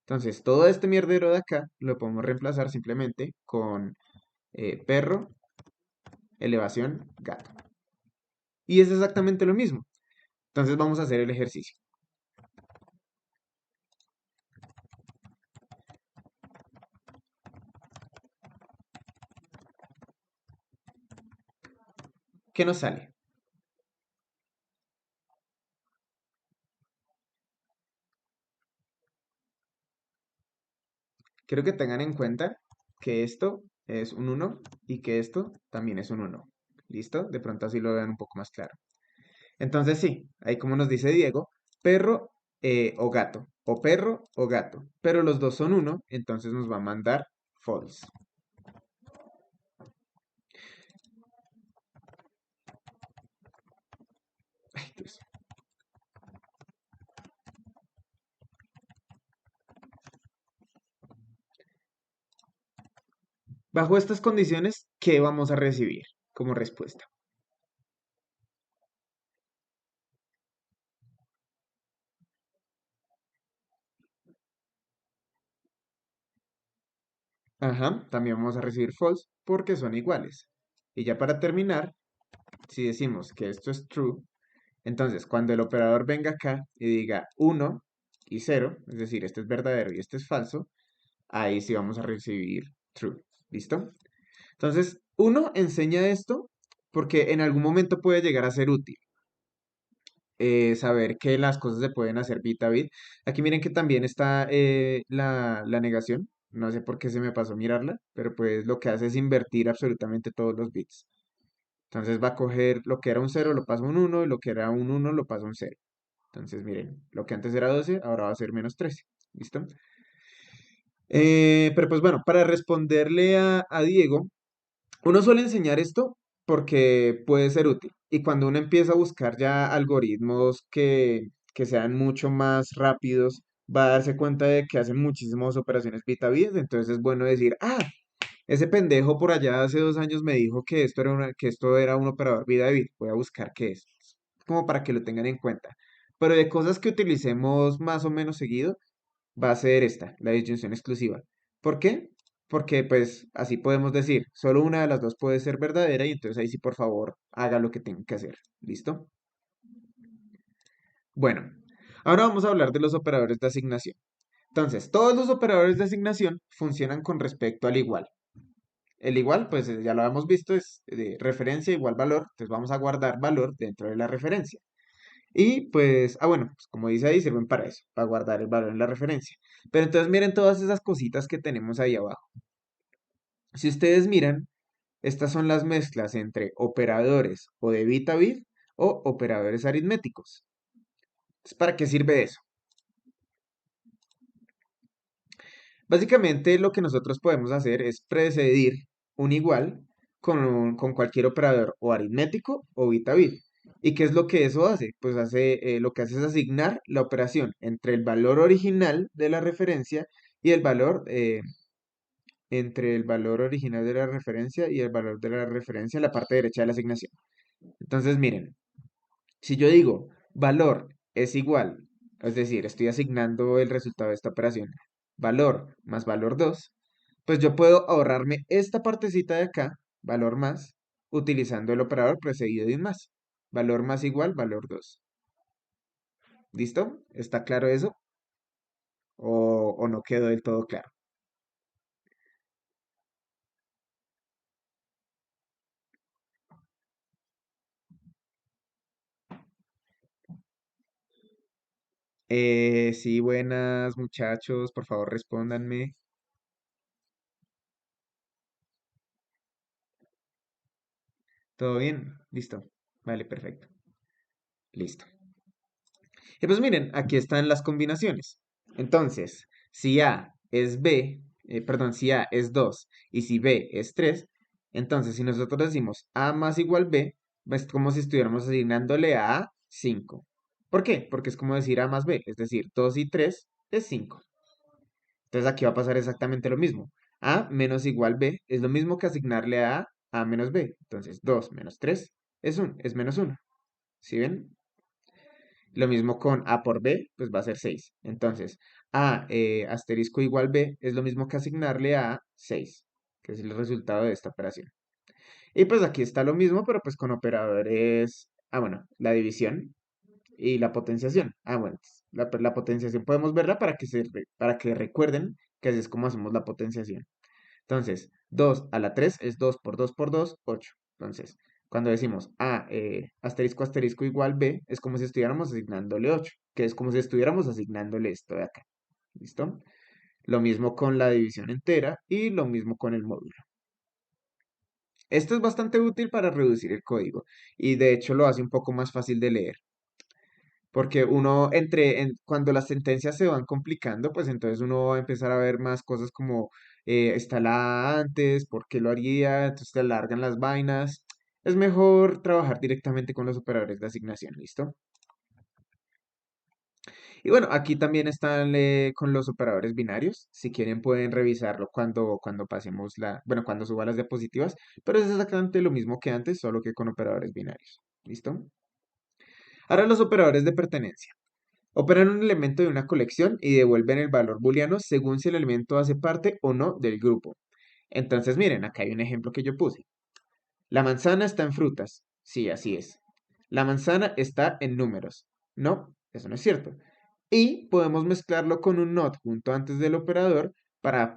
Entonces, todo este mierdero de acá lo podemos reemplazar simplemente con perro, elevación, gato. Y es exactamente lo mismo. Entonces vamos a hacer el ejercicio. ¿Qué nos sale? Quiero que tengan en cuenta que esto es un 1 y que esto también es un 1. ¿Listo? De pronto así lo vean un poco más claro. Entonces sí, ahí como nos dice Diego, perro o gato, o perro o gato, pero los dos son 1, entonces nos va a mandar false. Ay, Dios. Bajo estas condiciones, ¿qué vamos a recibir como respuesta? Ajá, también vamos a recibir false porque son iguales. Y ya para terminar, si decimos que esto es true, entonces cuando el operador venga acá y diga 1 y 0, es decir, este es verdadero y este es falso, ahí sí vamos a recibir true. ¿Listo? Entonces, uno enseña esto porque en algún momento puede llegar a ser útil saber que las cosas se pueden hacer bit a bit. Aquí miren que también está la negación. No sé por qué se me pasó mirarla, pero pues lo que hace es invertir absolutamente todos los bits. Entonces va a coger lo que era un 0 lo pasa a un 1 y lo que era un 1 lo pasa a un 0. Entonces miren, lo que antes era 12 ahora va a ser menos 13. ¿Listo? Pero pues bueno, para responderle a Diego, uno suele enseñar esto porque puede ser útil. Y cuando uno empieza a buscar ya algoritmos que sean mucho más rápidos, va a darse cuenta de que hacen muchísimas operaciones bit a bit. Entonces es bueno decir, ah, ese pendejo por allá hace 2 años me dijo que que esto era un operador bit a bit. Voy a buscar qué es. Como para que lo tengan en cuenta. Pero de cosas que utilicemos más o menos seguido, va a ser esta, la disyunción exclusiva. ¿Por qué? Porque pues así podemos decir, solo una de las dos puede ser verdadera y entonces ahí sí por favor haga lo que tenga que hacer. ¿Listo? Bueno, ahora vamos a hablar de los operadores de asignación. Entonces, todos los operadores de asignación funcionan con respecto al igual. El igual, pues ya lo hemos visto, es de referencia igual valor, entonces vamos a guardar valor dentro de la referencia. Y pues, bueno, pues como dice ahí, sirven para eso, para guardar el valor en la referencia. Pero entonces miren todas esas cositas que tenemos ahí abajo. Si ustedes miran, estas son las mezclas entre operadores o de bit a bit o operadores aritméticos. Entonces, ¿para qué sirve eso? Básicamente lo que nosotros podemos hacer es precedir un igual con cualquier operador o aritmético o bit a bit. ¿Y qué es lo que eso hace? Pues lo que hace es asignar la operación entre el valor original de la referencia y el valor entre el valor original de la referencia y el valor de la referencia en la parte derecha de la asignación. Entonces, miren, si yo digo valor es igual, es decir, estoy asignando el resultado de esta operación, valor más valor 2, pues yo puedo ahorrarme esta partecita de acá, valor más, utilizando el operador precedido de un más. Valor más igual, valor 2. ¿Listo? ¿Está claro eso? ¿O no quedó del todo claro? Sí, buenas muchachos, por favor respóndanme. ¿Todo bien? Listo. Vale, perfecto. Listo. Y pues miren, aquí están las combinaciones. Entonces, si A es B, perdón, si A es 2 y si B es 3, entonces si nosotros decimos A más igual B, es como si estuviéramos asignándole a A 5. ¿Por qué? Porque es como decir A más B, es decir, 2 y 3 es 5. Entonces aquí va a pasar exactamente lo mismo. A menos igual B es lo mismo que asignarle a A menos B. Entonces 2 menos 3 es menos 1. ¿Sí ven? Lo mismo con A por B, pues va a ser 6. Entonces, A asterisco igual B es lo mismo que asignarle a 6, que es el resultado de esta operación. Y pues aquí está lo mismo, pero pues con operadores, bueno, la división y la potenciación. Bueno, la potenciación podemos verla para que recuerden que así es como hacemos la potenciación. Entonces, 2 a la 3 es 2 por 2 por 2, 8. Entonces, cuando decimos A asterisco asterisco igual B, es como si estuviéramos asignándole 8, que es como si estuviéramos asignándole esto de acá. ¿Listo? Lo mismo con la división entera y lo mismo con el módulo. Esto es bastante útil para reducir el código y de hecho lo hace un poco más fácil de leer. Porque uno cuando las sentencias se van complicando, pues entonces uno va a empezar a ver más cosas como está la A antes, ¿por qué lo haría? Entonces te alargan las vainas. Es mejor trabajar directamente con los operadores de asignación, ¿listo? Y bueno, aquí también están con los operadores binarios. Si quieren pueden revisarlo cuando pasemos bueno, cuando suba las diapositivas, pero es exactamente lo mismo que antes, solo que con operadores binarios. ¿Listo? Ahora los operadores de pertenencia. Operan un elemento de una colección y devuelven el valor booleano según si el elemento hace parte o no del grupo. Entonces, miren, acá hay un ejemplo que yo puse. La manzana está en frutas. Sí, así es. La manzana está en números. No, eso no es cierto. Y podemos mezclarlo con un not junto antes del operador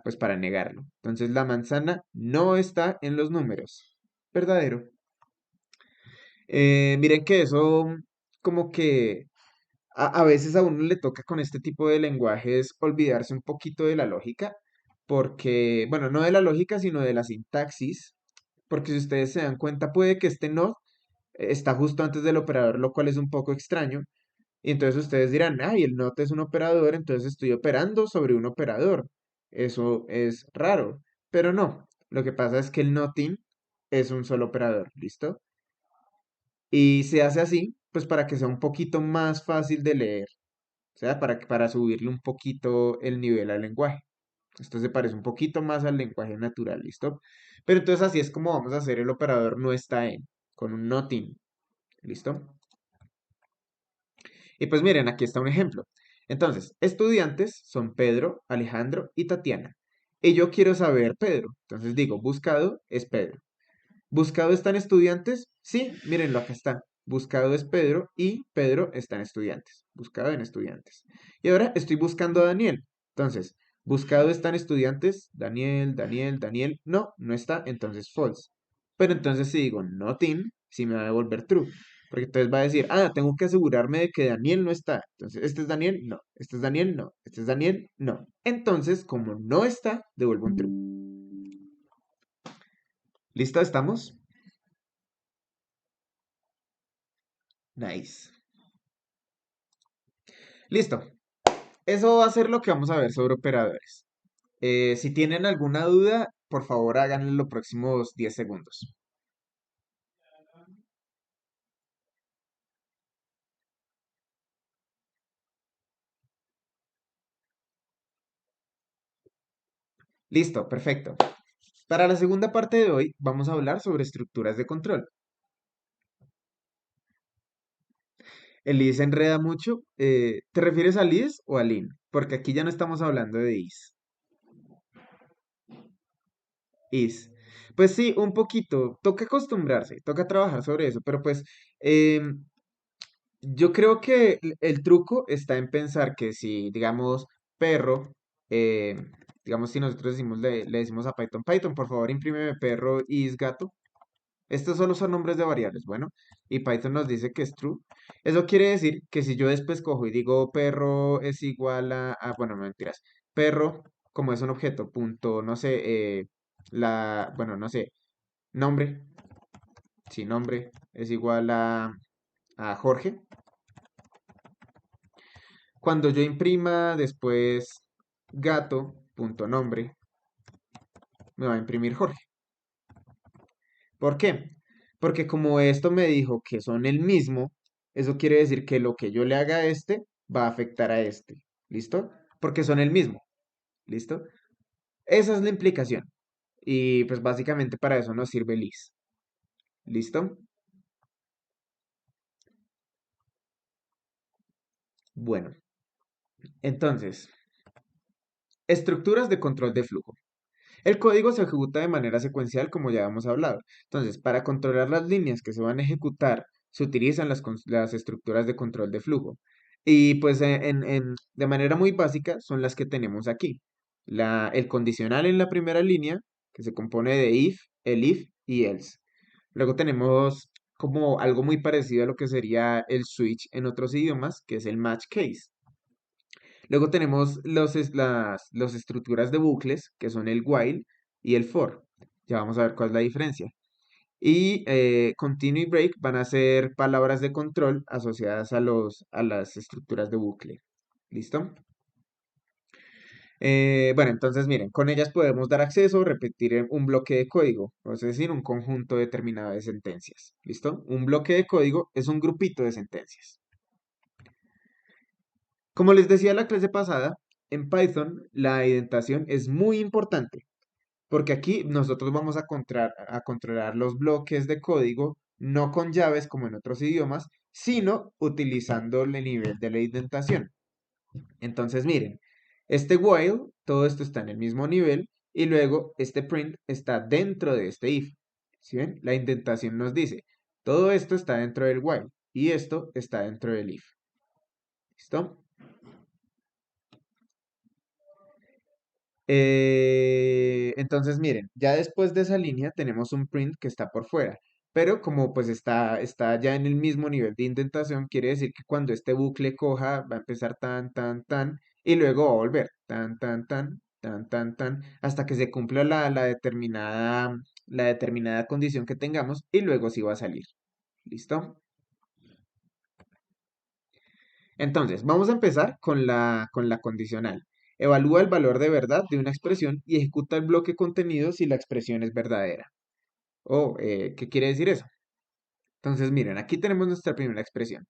pues, para negarlo. Entonces, la manzana no está en los números. Verdadero. Miren que eso como que a veces a uno le toca con este tipo de lenguajes olvidarse un poquito de la lógica, porque, bueno, no de la lógica, sino de la sintaxis, porque si ustedes se dan cuenta, puede que este not está justo antes del operador, lo cual es un poco extraño, y entonces ustedes dirán, ay, el not es un operador, entonces estoy operando sobre un operador. Eso es raro, pero no. Lo que pasa es que el notin es un solo operador, ¿listo? Y se hace así, pues para que sea un poquito más fácil de leer. O sea, para subirle un poquito el nivel al lenguaje. Esto se parece un poquito más al lenguaje natural, ¿listo? Pero entonces así es como vamos a hacer el operador no está en, con un notin, ¿listo? Y pues miren, aquí está un ejemplo. Entonces, estudiantes son Pedro, Alejandro y Tatiana. Y yo quiero saber Pedro. Entonces digo, buscado es Pedro. ¿Buscado están estudiantes? Sí, mírenlo, acá está. Buscado es Pedro y Pedro está en estudiantes. Buscado en estudiantes. Y ahora estoy buscando a Daniel. Entonces, buscado están estudiantes. Daniel, Daniel, Daniel. No, no está, entonces false. Pero entonces si digo not in, sí me va a devolver true. Porque entonces va a decir, tengo que asegurarme de que Daniel no está. Entonces, ¿este es Daniel? No. ¿Este es Daniel? No. ¿Este es Daniel? No. Entonces, como no está, devuelvo un true. ¿Listo? ¿Estamos? Nice. Listo. Eso va a ser lo que vamos a ver sobre operadores. Si tienen alguna duda, por favor háganlo en los próximos 10 segundos. Listo, perfecto. Para la segunda parte de hoy vamos a hablar sobre estructuras de control. El is se enreda mucho. ¿Te refieres al is o al in? Porque aquí ya no estamos hablando de is. Is. Pues sí, un poquito. Toca acostumbrarse, toca trabajar sobre eso, pero pues em, yo creo que el truco está en pensar que si, digamos, perro, eh, digamos, si nosotros le decimos a Python, Python, por favor, imprímeme perro is gato. Estos solo son nombres de variables, bueno, y Python nos dice que es true. Eso quiere decir que si yo después cojo y digo perro es igual bueno, no mentiras, perro, como es un objeto, punto, no sé, bueno, no sé, nombre, si nombre es igual a Jorge. Cuando yo imprima después gato.nombre, me va a imprimir Jorge. ¿Por qué? Porque como esto me dijo que son el mismo, Eso quiere decir que lo que yo le haga a este va a afectar a este. ¿Listo? Porque son el mismo. ¿Listo? Esa es la implicación. Y pues básicamente para eso nos sirve el is. ¿Listo? Bueno, entonces, estructuras de control de flujo. El código se ejecuta de manera secuencial, como ya hemos hablado. Entonces, para controlar las líneas que se van a ejecutar, se utilizan las estructuras de control de flujo. Y pues de manera muy básica son las que tenemos aquí. El condicional en la primera línea, que se compone de if, elif y else. Luego tenemos como algo muy parecido a lo que sería el switch en otros idiomas, que es el match case. Luego tenemos las estructuras de bucles, que son el while y el for. Ya vamos a ver cuál es la diferencia. Y continue y break van a ser palabras de control asociadas a las estructuras de bucle. ¿Listo? Bueno, entonces miren, con ellas podemos dar acceso, repetir un bloque de código, es decir, un conjunto determinado de sentencias. ¿Listo? Un bloque de código es un grupito de sentencias. Como les decía en la clase pasada, en Python la indentación es muy importante, porque aquí nosotros vamos a controlar los bloques de código no con llaves como en otros idiomas, sino utilizando el nivel de la indentación. Entonces, miren, este while, todo esto está en el mismo nivel, y luego este print está dentro de este if. ¿Sí ven? La indentación nos dice, todo esto está dentro del while, y esto está dentro del if. ¿Listo? Entonces, miren, ya después de esa línea tenemos un print que está por fuera, pero como pues está ya en el mismo nivel de indentación, quiere decir que cuando este bucle coja, va a empezar tan, tan, tan, y luego va a volver tan, tan, tan, tan, tan, tan, hasta que se cumpla la determinada condición que tengamos, y luego sí va a salir. ¿Listo? Entonces, vamos a empezar con la condicional. Evalúa el valor de verdad de una expresión y ejecuta el bloque contenido si la expresión es verdadera. ¿Qué quiere decir eso? Entonces, miren, aquí tenemos nuestra primera expresión.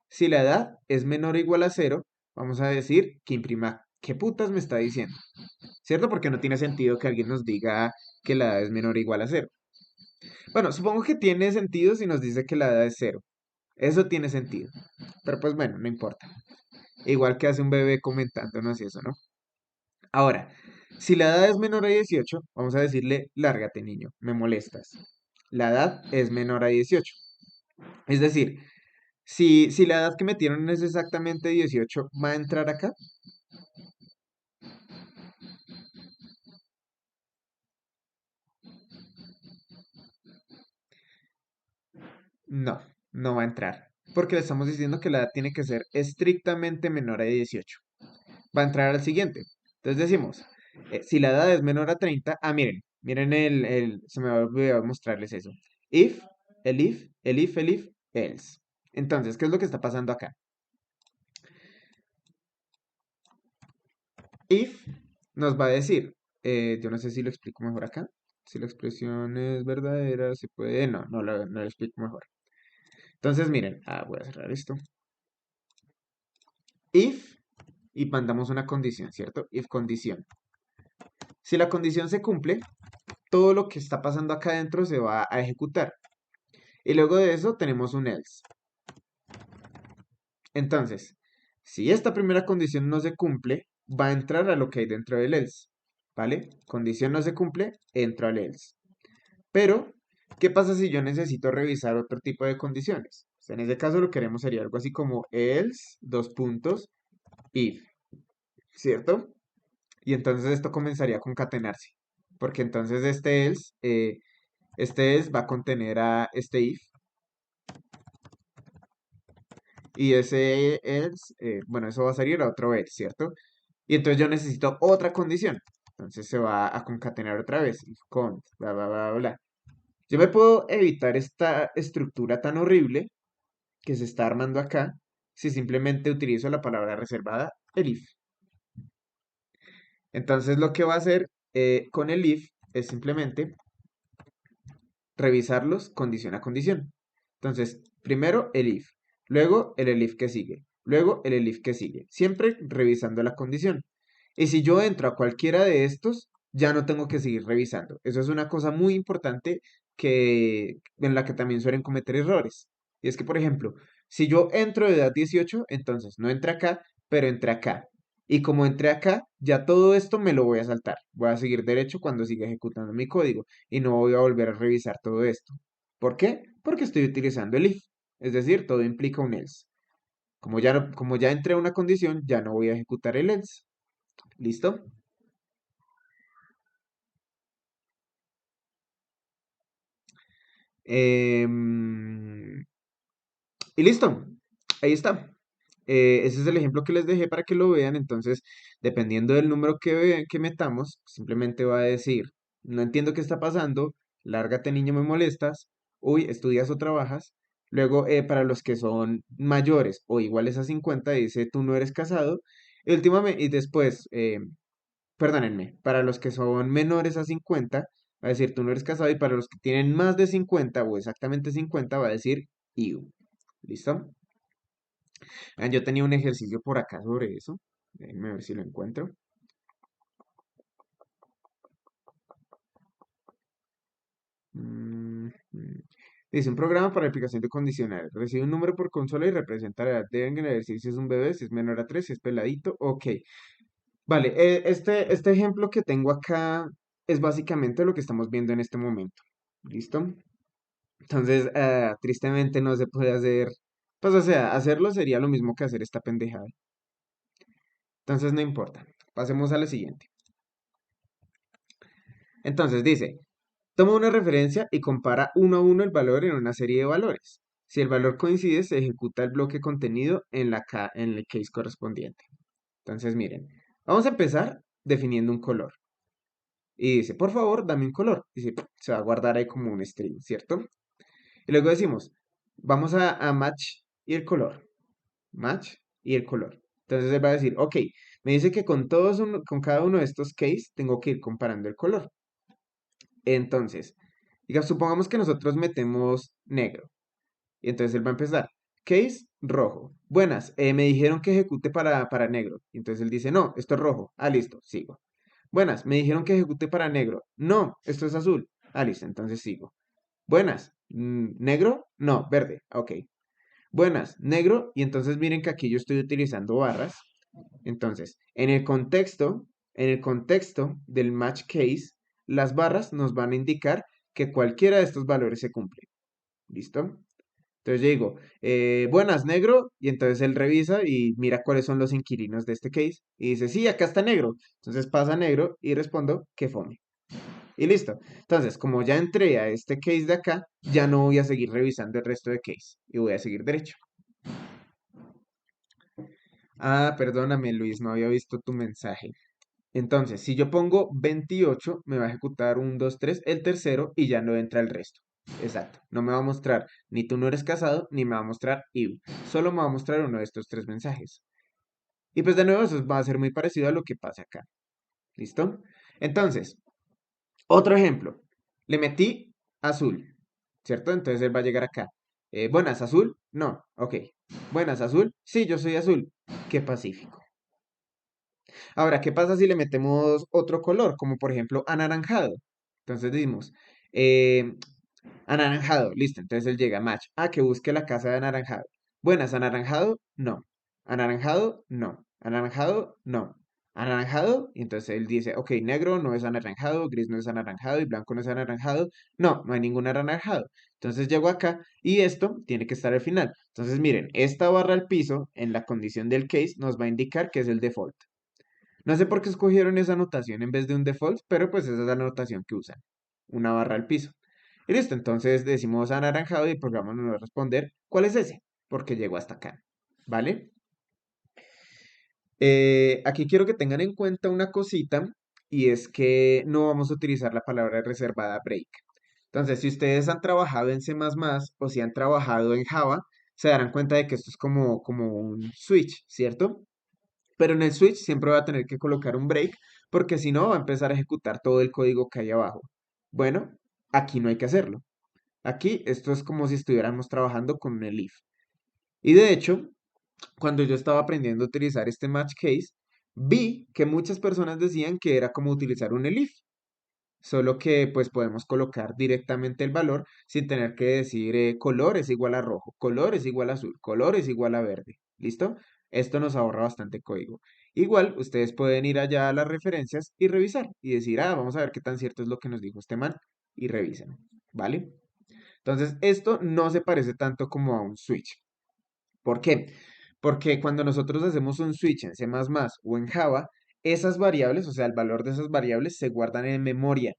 Si la edad es menor o igual a cero, vamos a decir que imprima, ¿qué putas me está diciendo? ¿Cierto? Porque no tiene sentido que alguien nos diga que la edad es menor o igual a cero. Bueno, supongo que tiene sentido si nos dice que la edad es cero. Eso tiene sentido. Pero pues bueno, no importa. Igual que hace un bebé comentándonos y eso, ¿no? Ahora, si la edad es menor a 18, vamos a decirle, lárgate, niño, me molestas. La edad es menor a 18. Es decir, si la edad que metieron es exactamente 18, ¿va a entrar acá? No, no va a entrar. Porque le estamos diciendo que la edad tiene que ser estrictamente menor a 18. Va a entrar al siguiente. Entonces decimos, si la edad es menor a 30, miren se me olvidó mostrarles eso. If, el if, else. Entonces, ¿qué es lo que está pasando acá? If nos va a decir, yo no sé si lo explico mejor acá. Si la expresión es verdadera, se puede, no lo explico mejor. Entonces, miren, voy a cerrar esto. If, y mandamos una condición, ¿cierto? If condición. Si la condición se cumple, todo lo que está pasando acá adentro se va a ejecutar. Y luego de eso tenemos un else. Entonces, si esta primera condición no se cumple, va a entrar a lo que hay dentro del else. ¿Vale? Condición no se cumple, entro al else. Pero, ¿qué pasa si yo necesito revisar otro tipo de condiciones? Pues en ese caso lo que queremos sería algo así como else, dos puntos, if. ¿Cierto? Y entonces esto comenzaría a concatenarse. Porque entonces este else va a contener a este if. Y ese else, bueno, eso va a salir a otro else, ¿cierto? Y entonces yo necesito otra condición. Entonces se va a concatenar otra vez. If cont, bla, bla, bla, bla. Yo me puedo evitar esta estructura tan horrible que se está armando acá si simplemente utilizo la palabra reservada, el if. Entonces lo que va a hacer con el if es simplemente revisarlos condición a condición. Entonces, primero el if, luego el elif que sigue, luego el elif que sigue, siempre revisando la condición. Y si yo entro a cualquiera de estos, ya no tengo que seguir revisando. Eso es una cosa muy importante en la que también suelen cometer errores. Y es que, por ejemplo, si yo entro de edad 18, entonces no entré acá, pero entré acá. Y como entré acá, ya todo esto me lo voy a saltar. Voy a seguir derecho cuando siga ejecutando mi código y no voy a volver a revisar todo esto. ¿Por qué? Porque estoy utilizando el if. Es decir, todo implica un else. Como ya entré a una condición, ya no voy a ejecutar el else. ¿Listo? Em, y listo. Ahí está. Ese es el ejemplo que les dejé para que lo vean. Entonces, dependiendo del número que metamos, simplemente va a decir, no entiendo qué está pasando, lárgate niño, me molestas, uy, estudias o trabajas. Luego, para los que son mayores o iguales a 50 dice, tú no eres casado. Y después, perdónenme, para los que son menores a 50 va a decir, tú no eres casado. Y para los que tienen más de 50 o exactamente 50 va a decir, you. ¿Listo? Ah, yo tenía un ejercicio por acá sobre eso. Déjenme ver si lo encuentro. Mm, mm. Dice, un programa para aplicación de condicionales. Recibe un número por consola y representa la edad. Deben decir si es un bebé, si es menor a 3, si es peladito. Ok. Vale, este ejemplo que tengo acá es básicamente lo que estamos viendo en este momento. ¿Listo? Entonces, tristemente no se puede hacer. Pues, o sea, hacerlo sería lo mismo que hacer esta pendejada. Entonces, no importa. Pasemos a la siguiente. Entonces dice, toma una referencia y compara uno a uno el valor en una serie de valores. Si el valor coincide, se ejecuta el bloque contenido en el case correspondiente. Entonces, miren, vamos a empezar definiendo un color. Y dice, por favor, dame un color. Dice, se va a guardar ahí como un string, ¿cierto? Y luego decimos, vamos a match y el color. Match y el color. Entonces él va a decir, ok, me dice que con cada uno de estos case tengo que ir comparando el color. Entonces, supongamos que nosotros metemos negro. Y entonces él va a empezar. Case rojo. Buenas, me dijeron que ejecute para negro. Y entonces él dice, no, esto es rojo. Ah, listo, sigo. Buenas, me dijeron que ejecute para negro. No, esto es azul. Ah, listo, entonces sigo. Buenas, negro, no, verde. Ok. Buenas, negro. Y entonces miren que aquí yo estoy utilizando barras. Entonces, en el contexto del match case, las barras nos van a indicar que cualquiera de estos valores se cumple. ¿Listo? Entonces yo digo, buenas, negro, y entonces él revisa y mira cuáles son los inquilinos de este case, y dice, sí, acá está negro. Entonces pasa negro y respondo, que fome. Y listo. Entonces, como ya entré a este case de acá, ya no voy a seguir revisando el resto de case, y voy a seguir derecho. Ah, perdóname, Luis, no había visto tu mensaje. Entonces, si yo pongo 28, me va a ejecutar un 2 3 el tercero, y ya no entra el resto. Exacto. No me va a mostrar ni tú no eres casado, ni me va a mostrar you. Solo me va a mostrar uno de estos tres mensajes. Y pues de nuevo, eso va a ser muy parecido a lo que pasa acá. ¿Listo? Entonces, otro ejemplo. Le metí azul, ¿cierto? Entonces él va a llegar acá. Buenas, azul. No, ok. Buenas, azul. Sí, yo soy azul. Qué pacífico. Ahora, ¿qué pasa si le metemos otro color, como por ejemplo anaranjado? Entonces decimos, eh, anaranjado, listo. Entonces él llega, match. Ah, que busque la casa de anaranjado. Buenas, anaranjado, no. Anaranjado, no. Anaranjado, no. Anaranjado, y entonces él dice, ok, negro no es anaranjado, gris no es anaranjado y blanco no es anaranjado. No, no hay ningún anaranjado. Entonces llego acá y esto tiene que estar al final. Entonces miren, esta barra al piso en la condición del case nos va a indicar que es el default. No sé por qué escogieron esa anotación en vez de un default, pero pues esa es la anotación que usan. Una barra al piso. Y listo, entonces decimos anaranjado y el programa nos va a responder cuál es ese, porque llegó hasta acá. ¿Vale? Aquí quiero que tengan en cuenta una cosita y es que no vamos a utilizar la palabra reservada break. Entonces, si ustedes han trabajado en C++ o si han trabajado en Java, se darán cuenta de que esto es como un switch, ¿cierto? Pero en el switch siempre va a tener que colocar un break porque si no va a empezar a ejecutar todo el código que hay abajo. Bueno, aquí no hay que hacerlo. Aquí esto es como si estuviéramos trabajando con el if. Y de hecho, cuando yo estaba aprendiendo a utilizar este match case, vi que muchas personas decían que era como utilizar un elif, solo que pues podemos colocar directamente el valor sin tener que decir color es igual a rojo, color es igual a azul, color es igual a verde. ¿Listo? Esto nos ahorra bastante código. Igual, ustedes pueden ir allá a las referencias y revisar y decir, ah, vamos a ver qué tan cierto es lo que nos dijo este man y revisen. ¿Vale? Entonces, esto no se parece tanto como a un switch. ¿Por qué? Porque cuando nosotros hacemos un switch en C++ o en Java, esas variables, o sea, el valor de esas variables se guardan en memoria.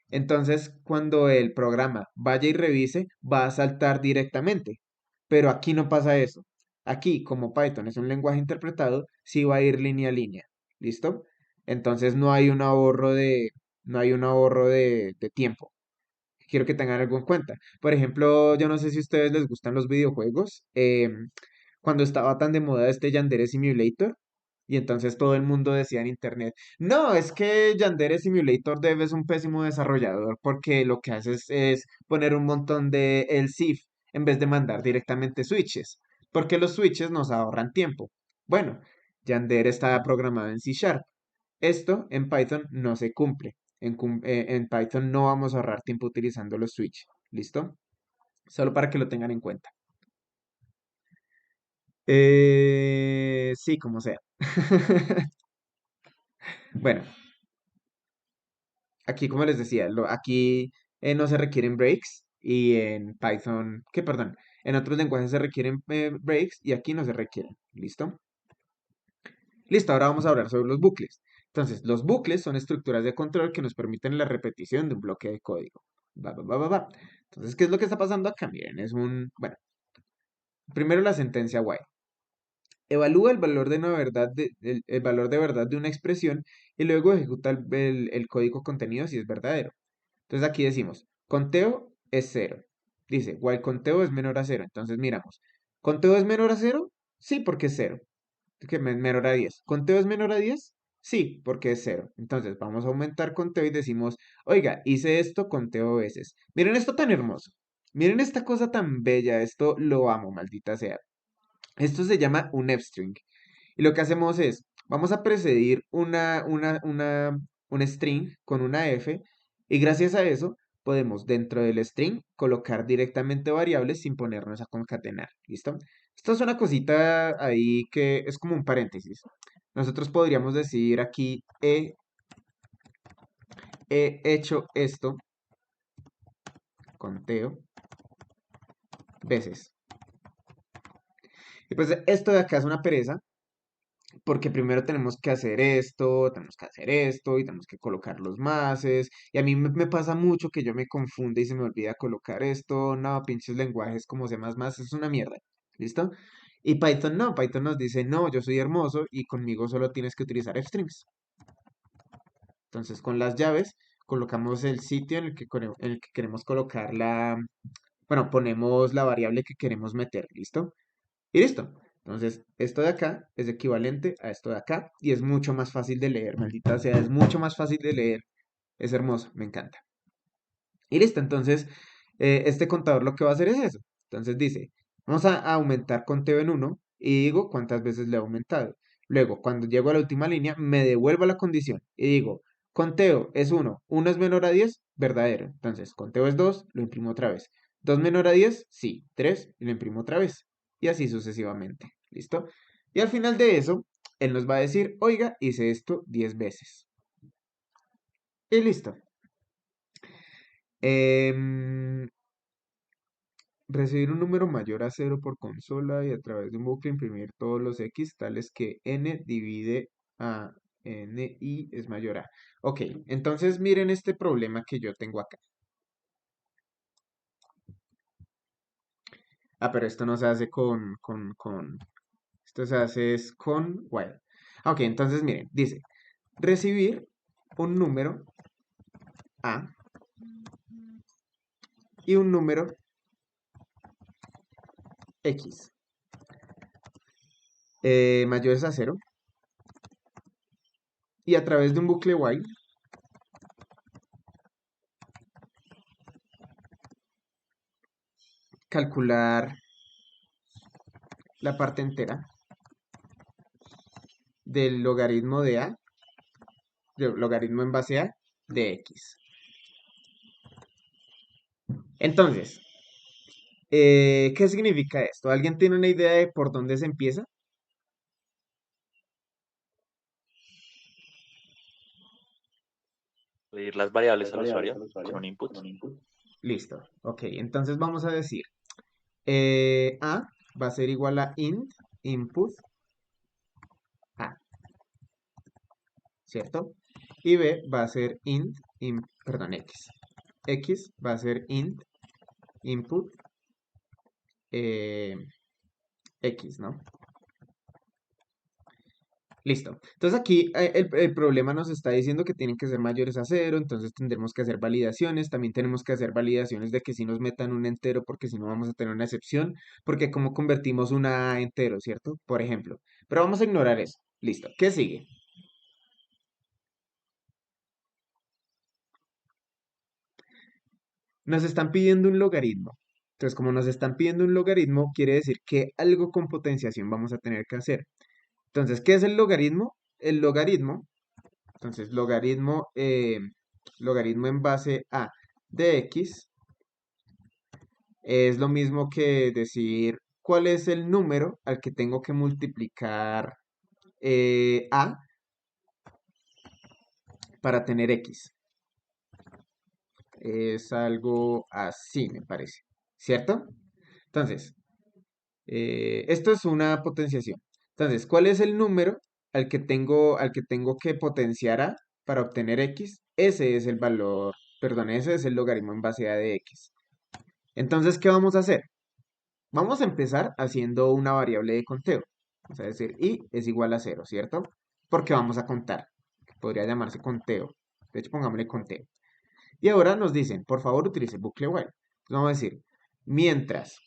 Entonces, cuando el programa vaya y revise, va a saltar directamente. Pero aquí no pasa eso. Aquí, como Python es un lenguaje interpretado, sí va a ir línea a línea. ¿Listo? Entonces no hay un ahorro de tiempo. Quiero que tengan algo en cuenta. Por ejemplo, yo no sé si a ustedes les gustan los videojuegos. Cuando estaba tan de moda este Yandere Simulator, y entonces todo el mundo decía en internet, no, es que Yandere Simulator Dev es un pésimo desarrollador porque lo que hace es poner un montón de ELSIF en vez de mandar directamente switches, porque los switches nos ahorran tiempo. Bueno, Yandere estaba programado en C Sharp. Esto en Python no se cumple. En Python no vamos a ahorrar tiempo utilizando los switches. ¿Listo? Solo para que lo tengan en cuenta. Sí, como sea. Bueno, aquí como les decía, aquí no se requieren breaks y en Python, que perdón, en otros lenguajes se requieren breaks y aquí no se requieren. ¿Listo? Listo, ahora vamos a hablar sobre los bucles. Entonces, los bucles son estructuras de control que nos permiten la repetición de un bloque de código. Va, va, va, va, va. Entonces, ¿qué es lo que está pasando acá? Miren, bueno, primero la sentencia while. Evalúa el valor de una verdad el valor de verdad de una expresión y luego ejecuta el código contenido si es verdadero. Entonces aquí decimos, conteo es cero. Dice, while conteo es menor a cero. Entonces miramos, ¿conteo es menor a cero? Sí, porque es cero. Que es menor a 10. ¿Conteo es menor a 10? Sí, porque es cero. Entonces vamos a aumentar conteo y decimos, oiga, hice esto conteo veces. Miren esto tan hermoso. Miren esta cosa tan bella. Esto lo amo, maldita sea. Esto se llama un f-string. Y lo que hacemos es, vamos a precedir un string con una f y gracias a eso podemos dentro del string colocar directamente variables sin ponernos a concatenar. ¿Listo? Esto es una cosita ahí que es como un paréntesis. Nosotros podríamos decir aquí he hecho esto, conteo, veces. Y pues esto de acá es una pereza porque primero tenemos que hacer esto y tenemos que colocar los máses. Y a mí me pasa mucho que yo me confunde y se me olvida colocar esto. No, pinches lenguajes como C++, es una mierda. ¿Listo? Y Python no, Python nos dice, no, yo soy hermoso y conmigo solo tienes que utilizar f-strings. Entonces con las llaves colocamos el sitio en el que queremos colocar bueno, ponemos la variable que queremos meter. ¿Listo? Y listo. Entonces, esto de acá es equivalente a esto de acá y es mucho más fácil de leer, maldita sea, es mucho más fácil de leer. Es hermoso, me encanta. Y listo, entonces, este contador lo que va a hacer es eso. Entonces dice, vamos a aumentar conteo en uno y digo cuántas veces le he aumentado. Luego, cuando llego a la última línea, me devuelvo a la condición y digo, conteo es uno es menor a 10 verdadero. Entonces, conteo es 2 lo imprimo otra vez. 2 menor a 10 sí, 3 y lo imprimo otra vez. Y así sucesivamente. ¿Listo? Y al final de eso, él nos va a decir, oiga, hice esto 10 veces. Y listo. Em, Recibir un número mayor a cero por consola y a través de un bucle imprimir todos los x tales que n divide a ni es mayor a. Ok, entonces miren este problema que yo tengo acá. Ah, pero esto no se hace esto se hace es con while. Ok, entonces miren, dice, recibir un número a y un número x mayores a cero y a través de un bucle while calcular la parte entera del logaritmo de a, del logaritmo en base a de x. Entonces, ¿qué significa esto? ¿Alguien tiene una idea de por dónde se empieza? Pedir las variables al usuario con un input. Listo. Ok, entonces vamos a decir, a va a ser igual a int input a, ¿cierto? Y b va a ser perdón, x. X va a ser int input eh, x, ¿no? Listo. Entonces aquí el problema nos está diciendo que tienen que ser mayores a cero, entonces tendremos que hacer validaciones, también tenemos que hacer validaciones de que si nos metan un entero, porque si no vamos a tener una excepción, porque como convertimos una a entero, ¿cierto? Por ejemplo. Pero vamos a ignorar eso. Listo. ¿Qué sigue? Nos están pidiendo un logaritmo. Entonces, como nos están pidiendo un logaritmo, quiere decir que algo con potenciación vamos a tener que hacer. Entonces, ¿qué es el logaritmo? El logaritmo, entonces, logaritmo en base a de x es lo mismo que decir cuál es el número al que tengo que multiplicar a para tener x. Es algo así, me parece. ¿Cierto? Entonces, esto es una potenciación. Entonces, ¿cuál es el número al que tengo que potenciar a para obtener x? Ese es el valor, perdón, ese es el logaritmo en base a de x. Entonces, ¿qué vamos a hacer? Vamos a empezar haciendo una variable de conteo. Vamos a decir i es igual a 0, ¿cierto? Porque vamos a contar. Podría llamarse conteo. De hecho, pongámosle conteo. Y ahora nos dicen, por favor, utilice bucle while. Entonces vamos a decir, mientras.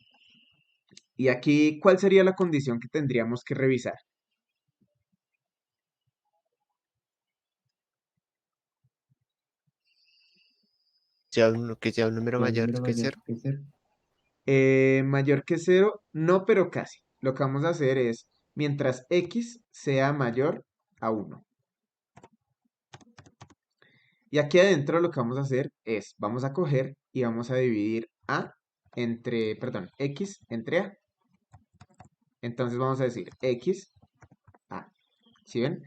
Y aquí, ¿cuál sería la condición que tendríamos que revisar? Que sea un número mayor que cero. Mayor que 0, no, pero casi. Lo que vamos a hacer es, mientras x sea mayor a 1. Y aquí adentro lo que vamos a hacer es, vamos a coger y vamos a dividir x entre a. Entonces vamos a decir x a. ¿Sí ven?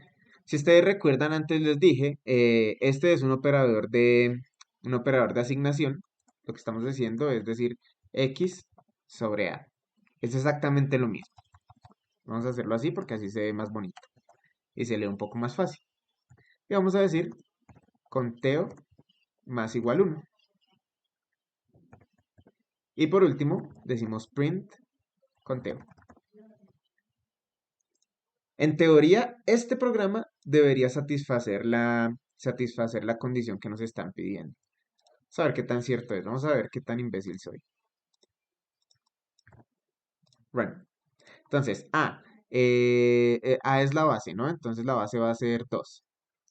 Si ustedes recuerdan, antes les dije, este es un operador de asignación. Lo que estamos haciendo es decir x sobre a. Es exactamente lo mismo. Vamos a hacerlo así porque así se ve más bonito y se lee un poco más fácil. Y vamos a decir conteo más igual 1. Y por último, decimos print conteo. En teoría, este programa debería satisfacer la condición que nos están pidiendo. Vamos a ver qué tan cierto es. Vamos a ver qué tan imbécil soy. Run. Entonces, A es la base, ¿no? Entonces la base va a ser 2.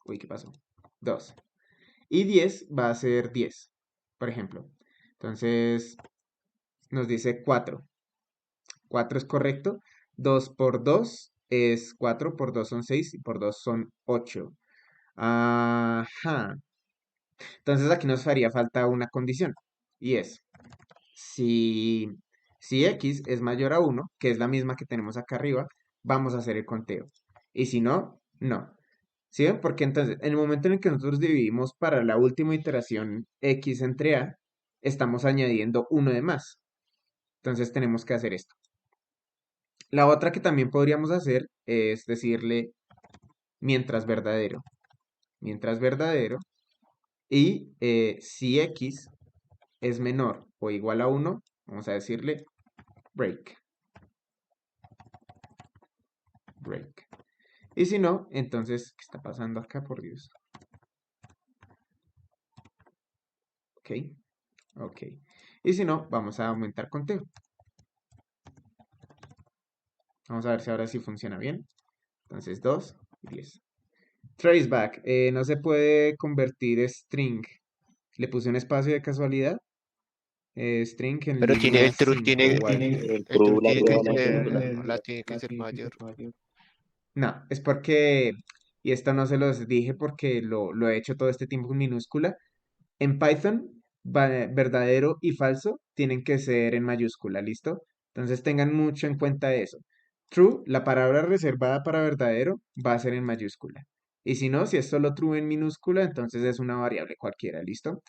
Uy, ¿qué pasó? 2. Y 10 va a ser 10, por ejemplo. Entonces, nos dice 4. 4 es correcto. 2 por 2 es 4, por 2 son 6 y por 2 son 8. Ajá. Entonces aquí nos haría falta una condición. Y es, si, si x es mayor a 1, que es la misma que tenemos acá arriba, vamos a hacer el conteo. Y si no, no. ¿Sí ven? Porque entonces, en el momento en el que nosotros dividimos para la última iteración x entre a, estamos añadiendo 1 de más. Entonces tenemos que hacer esto. La otra que también podríamos hacer es decirle mientras verdadero. Mientras verdadero. Y si x es menor o igual a 1, vamos a decirle break. Break. Y si no, entonces, ¿qué está pasando acá, por Dios? Ok, ok. Y si no, vamos a aumentar conteo. Vamos a ver si ahora sí funciona bien. Entonces, 2 y 10. Traceback, no se puede convertir string. ¿Le puse un espacio de casualidad? string en Pero tiene línea el true 5, tiene Pero el el true true la tiene que prueba ser mayúscula. tiene que ser mayor. No, es porque, y esto no se los dije porque lo he hecho todo este tiempo en minúscula. En Python, verdadero y falso tienen que ser en mayúscula, ¿listo? Entonces tengan mucho en cuenta eso. True, la palabra reservada para verdadero, va a ser en mayúscula. Y si no, si es solo true en minúscula, entonces es una variable cualquiera, ¿listo?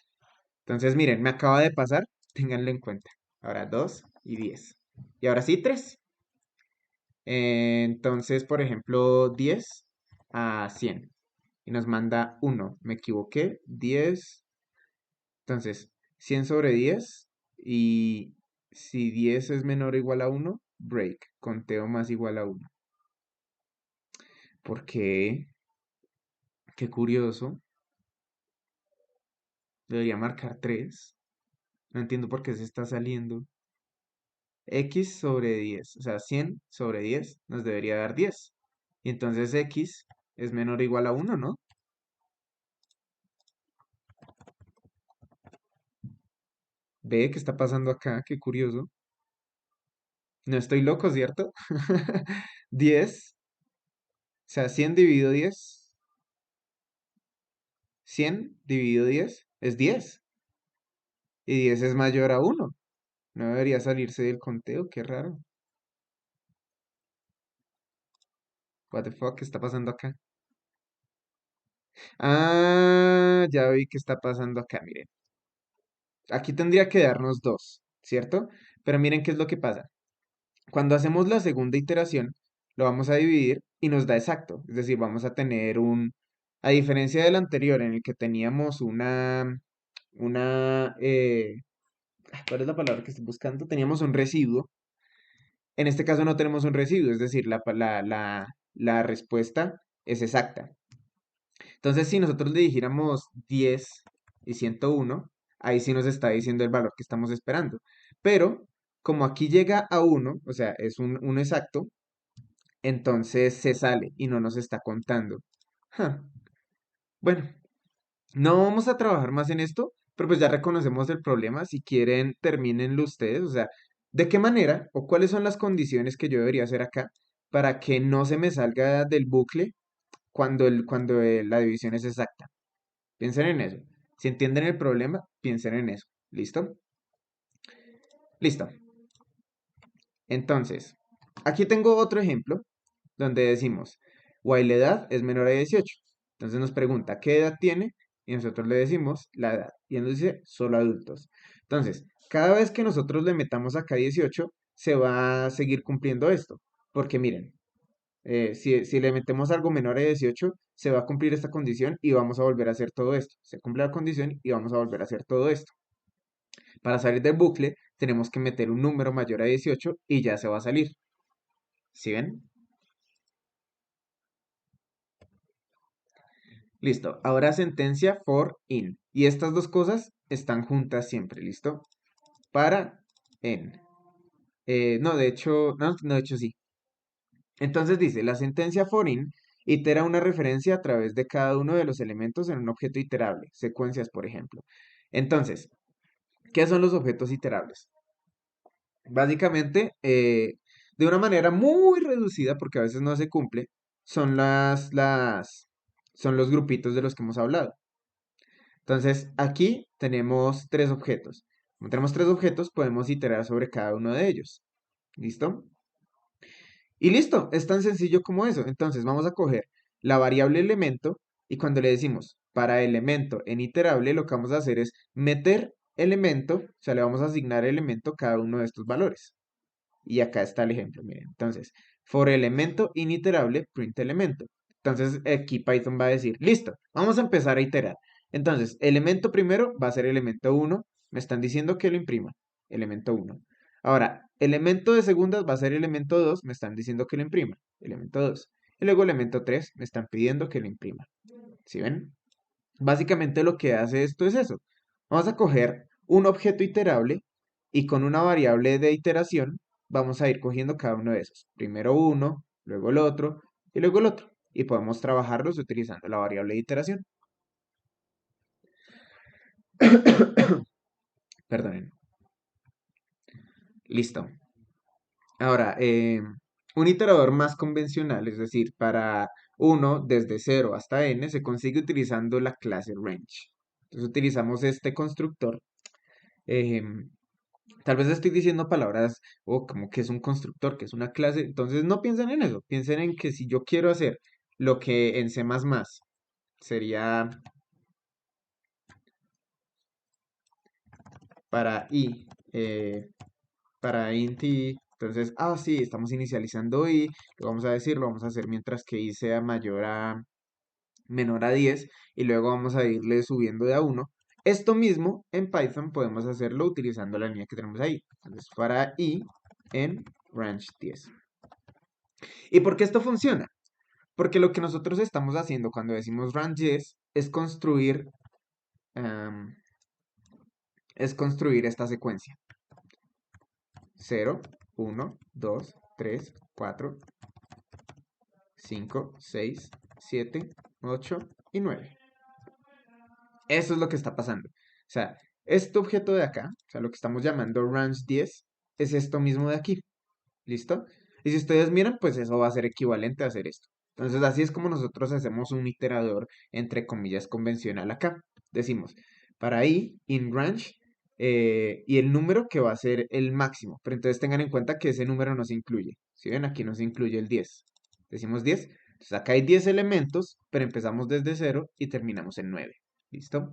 Entonces, miren, me acaba de pasar, ténganlo en cuenta. Ahora 2 y 10. Y ahora sí, 3. Entonces, por ejemplo, 10 a 100. Y nos manda 1. Me equivoqué. 10. Entonces, 100 sobre 10. Y si 10 es menor o igual a 1, break. Conteo más igual a 1. ¿Por qué? Qué curioso. Debería marcar 3. No entiendo por qué se está saliendo. X sobre 10. O sea, 100 sobre 10 nos debería dar 10. Y entonces X es menor o igual a 1, ¿no? Ve, ¿qué está pasando acá? Qué curioso. No estoy loco, ¿cierto? 10, o sea, 100 dividido 10. 100 dividido 10 es 10. Y 10 es mayor a 1. No debería salirse del conteo, qué raro. What the fuck, ¿qué está pasando acá? Ah, ya vi qué está pasando acá, miren. Aquí tendría que darnos 2, ¿cierto? Pero miren qué es lo que pasa. Cuando hacemos la segunda iteración, lo vamos a dividir y nos da exacto. Es decir, vamos a tener a diferencia del anterior en el que teníamos ¿cuál es la palabra que estoy buscando? Teníamos un residuo. En este caso no tenemos un residuo, es decir, la respuesta es exacta. Entonces, si nosotros le dijéramos 10 y 101, ahí sí nos está diciendo el valor que estamos esperando. Pero, como aquí llega a 1, o sea, es un exacto, entonces se sale y no nos está contando. Ja. Bueno, no vamos a trabajar más en esto, pero pues ya reconocemos el problema. Si quieren, termínenlo ustedes. O sea, ¿de qué manera o cuáles son las condiciones que yo debería hacer acá para que no se me salga del bucle cuando la división es exacta? Piensen en eso. Si entienden el problema, piensen en eso. ¿Listo? Listo. Entonces, aquí tengo otro ejemplo donde decimos, while la edad es menor a 18. Entonces nos pregunta, ¿qué edad tiene? Y nosotros le decimos la edad. Y él nos dice, solo adultos. Entonces, cada vez que nosotros le metamos acá 18, se va a seguir cumpliendo esto. Porque miren, si le metemos algo menor a 18, se va a cumplir esta condición y vamos a volver a hacer todo esto. Se cumple la condición y vamos a volver a hacer todo esto. Para salir del bucle, tenemos que meter un número mayor a 18 y ya se va a salir. ¿Sí ven? Listo. Ahora sentencia for in. Y estas dos cosas están juntas siempre, ¿listo? Para en. No, de hecho, no, de hecho sí. Entonces dice, la sentencia for in itera una referencia a través de cada uno de los elementos en un objeto iterable, secuencias, por ejemplo. Entonces, ¿qué son los objetos iterables? Básicamente, de una manera muy reducida, porque a veces no se cumple, son los grupitos de los que hemos hablado. Entonces, aquí tenemos tres objetos. Como tenemos tres objetos, podemos iterar sobre cada uno de ellos. ¿Listo? Y listo, es tan sencillo como eso. Entonces, vamos a coger la variable elemento y cuando le decimos para elemento en iterable, lo que vamos a hacer es meter elemento, o sea, le vamos a asignar elemento cada uno de estos valores. Y acá está el ejemplo, miren. Entonces, for elemento initerable, print elemento. Entonces, aquí Python va a decir, listo, vamos a empezar a iterar. Entonces, elemento primero va a ser elemento 1. Me están diciendo que lo imprima. Elemento 1. Ahora, elemento de segundas va a ser elemento 2. Me están diciendo que lo imprima. Elemento 2. Y luego elemento 3. Me están pidiendo que lo imprima. ¿Sí ven? Básicamente lo que hace esto es eso. Vamos a coger un objeto iterable y con una variable de iteración vamos a ir cogiendo cada uno de esos. Primero uno, luego el otro y luego el otro. Y podemos trabajarlos utilizando la variable de iteración. Perdonen. Listo. Ahora, un iterador más convencional, es decir, para uno desde 0 hasta n, se consigue utilizando la clase range. Entonces utilizamos este constructor. em, Tal vez estoy diciendo palabras o como que es un constructor, que es una clase. Entonces no piensen en eso. Piensen en que si yo quiero hacer lo que en C++ sería para i, para int i. Entonces, sí, estamos inicializando i. Lo vamos a decir, lo vamos a hacer mientras que i sea menor a 10 y luego vamos a irle subiendo de a 1. Esto mismo en Python podemos hacerlo utilizando la línea que tenemos ahí. Entonces, para i en range 10. ¿Y por qué esto funciona? Porque lo que nosotros estamos haciendo cuando decimos range 10 em, es construir esta secuencia. 0, 1, 2, 3, 4, 5, 6, 7, 8 y 9. Eso es lo que está pasando. O sea, este objeto de acá, o sea, lo que estamos llamando range 10, es esto mismo de aquí. ¿Listo? Y si ustedes miran, pues eso va a ser equivalente a hacer esto. Entonces, así es como nosotros hacemos un iterador, entre comillas, convencional acá. Decimos, para i, in range, y el número que va a ser el máximo. Pero entonces tengan en cuenta que ese número no se incluye. Si ven, aquí no se incluye el 10. Decimos 10. Entonces, acá hay 10 elementos, pero empezamos desde 0 y terminamos en 9. ¿Listo?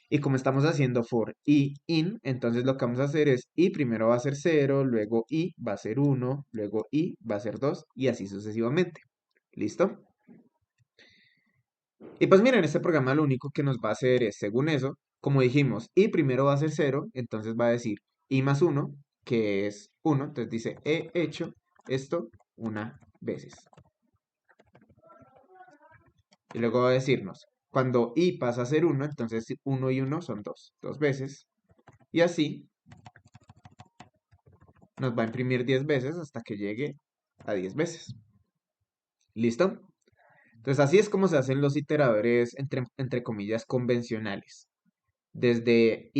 Y como estamos haciendo for i in, entonces lo que vamos a hacer es i primero va a ser 0, luego i va a ser 1, luego i va a ser 2 y así sucesivamente. ¿Listo? Y pues miren, este programa lo único que nos va a hacer es, según eso, como dijimos, i primero va a ser 0, entonces va a decir i más 1, que es 1, entonces dice he hecho esto una veces. Y luego va a decirnos, cuando i pasa a ser 1, entonces 1 y 1 son 2, 2 veces. Y así nos va a imprimir 10 veces hasta que llegue a 10 veces. ¿Listo? Entonces así es como se hacen los iteradores entre comillas convencionales. Desde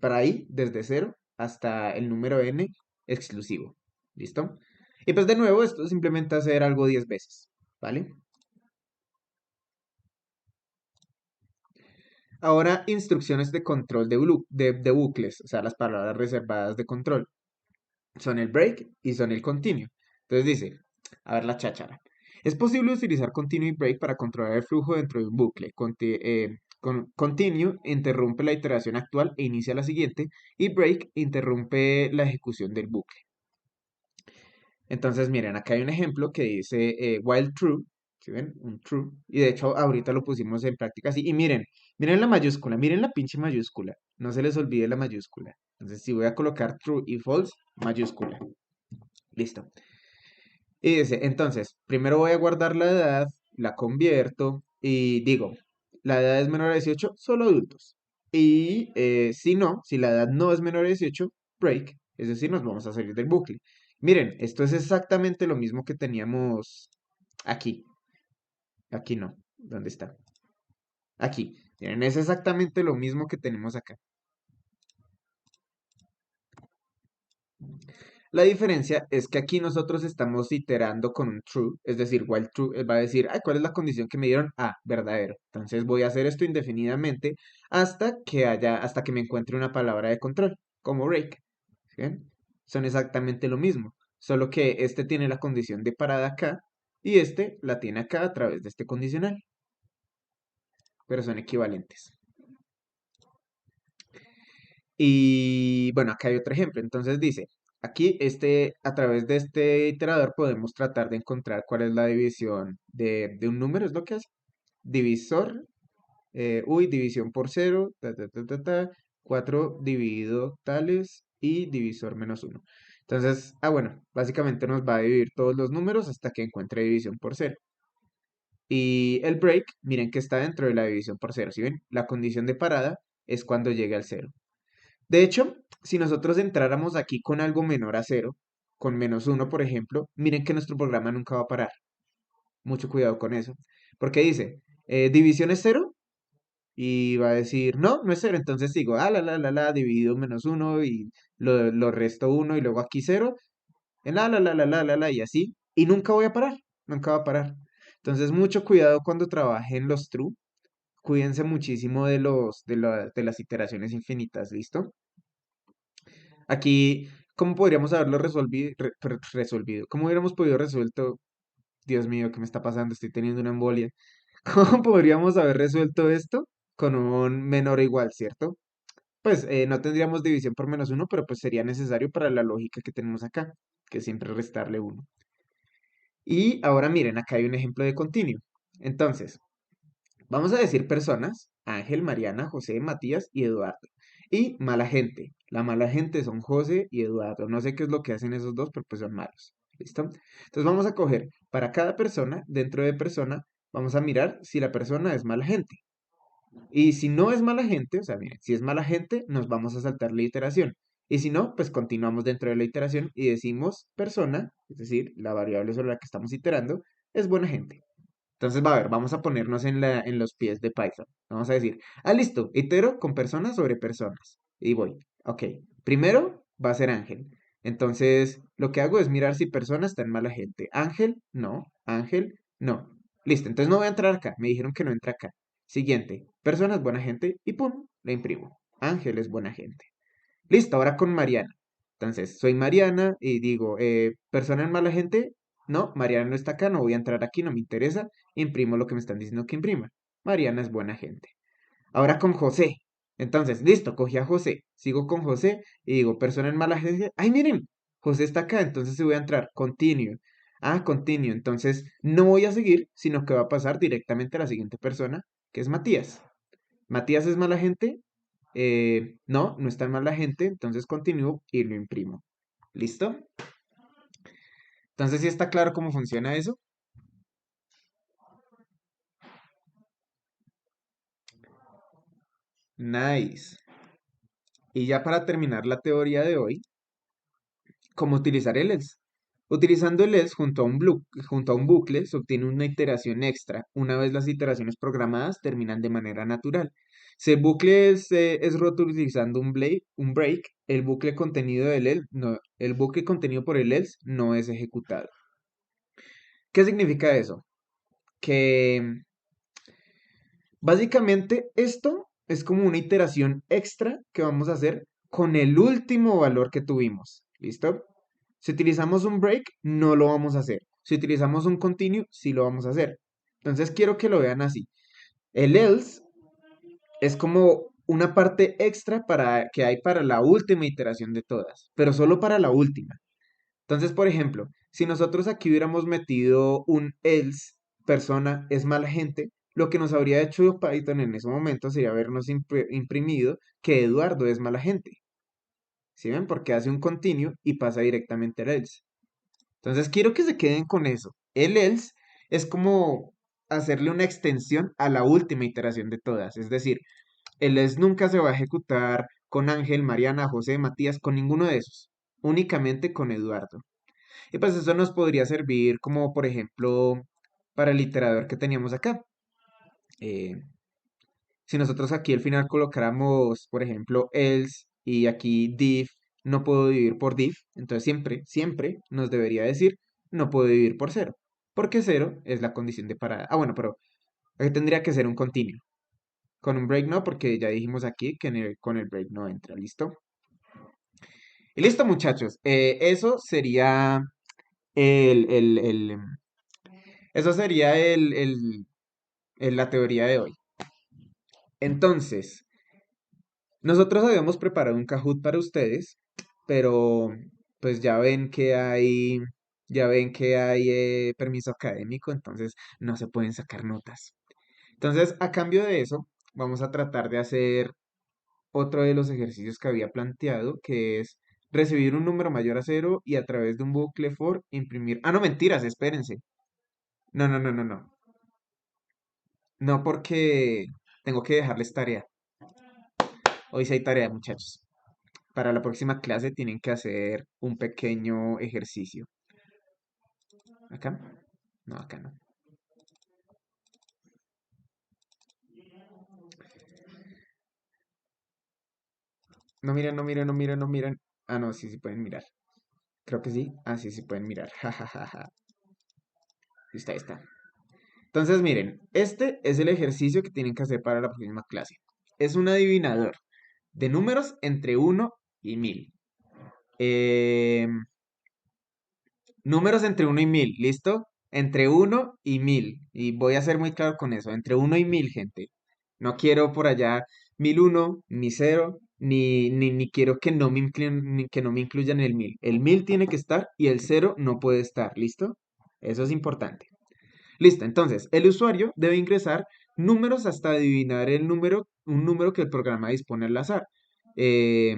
para i, desde 0 hasta el número n exclusivo. ¿Listo? Y pues de nuevo, esto simplemente hacer algo 10 veces. ¿Vale? Ahora, instrucciones de control de bucles, o sea, las palabras reservadas de control. Son el break y son el continue. Entonces dice, a ver la cháchara. Es posible utilizar continue y break para controlar el flujo dentro de un bucle. Continue interrumpe la iteración actual e inicia la siguiente y break interrumpe la ejecución del bucle. Entonces miren, acá hay un ejemplo que dice while true, ¿sí ven? Un true. Y de hecho ahorita lo pusimos en práctica así. Y miren la mayúscula, miren la pinche mayúscula. No se les olvide la mayúscula. Entonces si voy a colocar true y false, mayúscula. Listo. Y dice, entonces, primero voy a guardar la edad, la convierto y digo, la edad es menor a 18, solo adultos. Y si no, si la edad no es menor a 18, break, es decir, nos vamos a salir del bucle. Miren, esto es exactamente lo mismo que teníamos aquí. Aquí no, ¿dónde está? Aquí. Miren, es exactamente lo mismo que tenemos acá. La diferencia es que aquí nosotros estamos iterando con un true, es decir, while true va a decir, ay, ¿cuál es la condición que me dieron? Verdadero. Entonces voy a hacer esto indefinidamente hasta que me encuentre una palabra de control, como break. ¿Sí? Son exactamente lo mismo, solo que este tiene la condición de parada acá y este la tiene acá a través de este condicional, pero son equivalentes. Y bueno, acá hay otro ejemplo. Entonces dice, aquí a través de este iterador podemos tratar de encontrar cuál es la división de un número, es lo que hace. Divisor, división por 0, 4 dividido tales y divisor menos 1. Entonces, bueno, básicamente nos va a dividir todos los números hasta que encuentre división por 0. Y el break, miren que está dentro de la división por 0. ¿Sí ven? La condición de parada es cuando llegue al 0. De hecho, si nosotros entráramos aquí con algo menor a 0, con menos 1, por ejemplo, miren que nuestro programa nunca va a parar. Mucho cuidado con eso. Porque dice, división es 0, Y va a decir, no, no es cero. Entonces digo, dividido menos uno y lo resto uno y luego aquí cero. Y así. Y nunca voy a parar. Nunca va a parar. Entonces, mucho cuidado cuando trabajen los true. Cuídense muchísimo de las iteraciones infinitas, ¿listo? Aquí, ¿cómo podríamos haberlo resolvido? ¿Cómo hubiéramos podido resuelto? Dios mío, ¿qué me está pasando? Estoy teniendo una embolia. ¿Cómo podríamos haber resuelto esto? Con un menor o igual, ¿cierto? Pues no tendríamos división por menos uno, pero pues sería necesario para la lógica que tenemos acá, que es siempre restarle uno. Y ahora miren, acá hay un ejemplo de continuo. Entonces, vamos a decir personas, Ángel, Mariana, José, Matías y Eduardo. Y mala gente. La mala gente son José y Eduardo. No sé qué es lo que hacen esos dos, pero pues son malos. ¿Listo? Entonces vamos a coger para cada persona, dentro de persona, vamos a mirar si la persona es mala gente. Y si no es mala gente, o sea, miren, si es mala gente, nos vamos a saltar la iteración. Y si no, pues continuamos dentro de la iteración y decimos persona, es decir, la variable sobre la que estamos iterando, es buena gente. Entonces, va a ver, vamos a ponernos en los pies de Python. Vamos a decir, listo, itero con personas sobre personas. Y voy, ok. Primero va a ser Ángel. Entonces, lo que hago es mirar si persona está en mala gente. Ángel, no. Ángel, no. Listo, entonces no voy a entrar acá. Me dijeron que no entra acá. Siguiente, persona es buena gente y pum, la imprimo. Ángel es buena gente. Listo, ahora con Mariana. Entonces, soy Mariana y digo, persona en mala gente. No, Mariana no está acá, no voy a entrar aquí, no me interesa. Imprimo lo que me están diciendo que imprima. Mariana es buena gente. Ahora con José. Entonces, listo, cogí a José. Sigo con José y digo, persona en mala gente. Ay, miren, José está acá, entonces sí voy a entrar. Continue. Continue. Entonces, no voy a seguir, sino que va a pasar directamente a la siguiente persona, que es Matías. Matías es mala gente. No, no es tan mala gente, entonces continúo y lo imprimo. ¿Listo? Entonces, ¿sí está claro cómo funciona eso? Nice. Y ya para terminar la teoría de hoy, ¿cómo utilizar el else? Utilizando el else junto a un bucle se obtiene una iteración extra, una vez las iteraciones programadas terminan de manera natural. Si el bucle es roto utilizando un break, el bucle contenido del else, no, el bucle contenido por el else no es ejecutado. ¿Qué significa eso? Que básicamente esto es como una iteración extra que vamos a hacer con el último valor que tuvimos. ¿Listo? Si utilizamos un break, no lo vamos a hacer. Si utilizamos un continue, sí lo vamos a hacer. Entonces quiero que lo vean así. El else es como una parte extra que hay para la última iteración de todas, pero solo para la última. Entonces, por ejemplo, si nosotros aquí hubiéramos metido un else, persona es mala gente, lo que nos habría hecho Python en ese momento sería habernos imprimido que Eduardo es mala gente. ¿Sí ven? Porque hace un continue y pasa directamente al else. Entonces, quiero que se queden con eso. El else es como hacerle una extensión a la última iteración de todas. Es decir, el else nunca se va a ejecutar con Ángel, Mariana, José, Matías, con ninguno de esos. Únicamente con Eduardo. Y pues eso nos podría servir como, por ejemplo, para el iterador que teníamos acá. Eh, si nosotros aquí al final colocáramos, por ejemplo, else y aquí div, no puedo dividir por div, entonces siempre nos debería decir no puedo dividir por cero, porque cero es la condición de parada. Bueno, pero tendría que ser un continuo. Con un break no, porque ya dijimos aquí que con el break no entra, ¿listo? Y listo, muchachos. Eso sería el, el, el, eso sería la teoría de hoy. Entonces, nosotros habíamos preparado un Kahoot para ustedes, pero pues ya ven que hay permiso académico, entonces no se pueden sacar notas. Entonces, a cambio de eso, vamos a tratar de hacer otro de los ejercicios que había planteado, que es recibir un número mayor a cero y a través de un bucle for imprimir. No, mentiras, espérense. No, no, no, no, no. No, porque tengo que dejarles tarea. Hoy sí hay tarea, muchachos. Para la próxima clase tienen que hacer un pequeño ejercicio. ¿Acá? No, acá no. No miren, no miren, no miren, no miren. Ah, no, sí, sí pueden mirar. Creo que sí. Ah, sí, sí pueden mirar. Ja, ja, ja, ja. Está, ahí está. Entonces, miren, este es el ejercicio que tienen que hacer para la próxima clase. Es un adivinador de números entre 1 y 1000. Eh, Números entre 1 y 1000, ¿listo? Entre 1 y 1000. Y voy a ser muy claro con eso. Entre 1 y 1000, gente. No quiero por allá 1001, ni 0, ni quiero que no me que no me incluyan el 1000. El 1000 tiene que estar y el 0 no puede estar, ¿listo? Eso es importante. Listo, entonces, el usuario debe ingresar números hasta adivinar un número que el programa dispone al azar. Eh,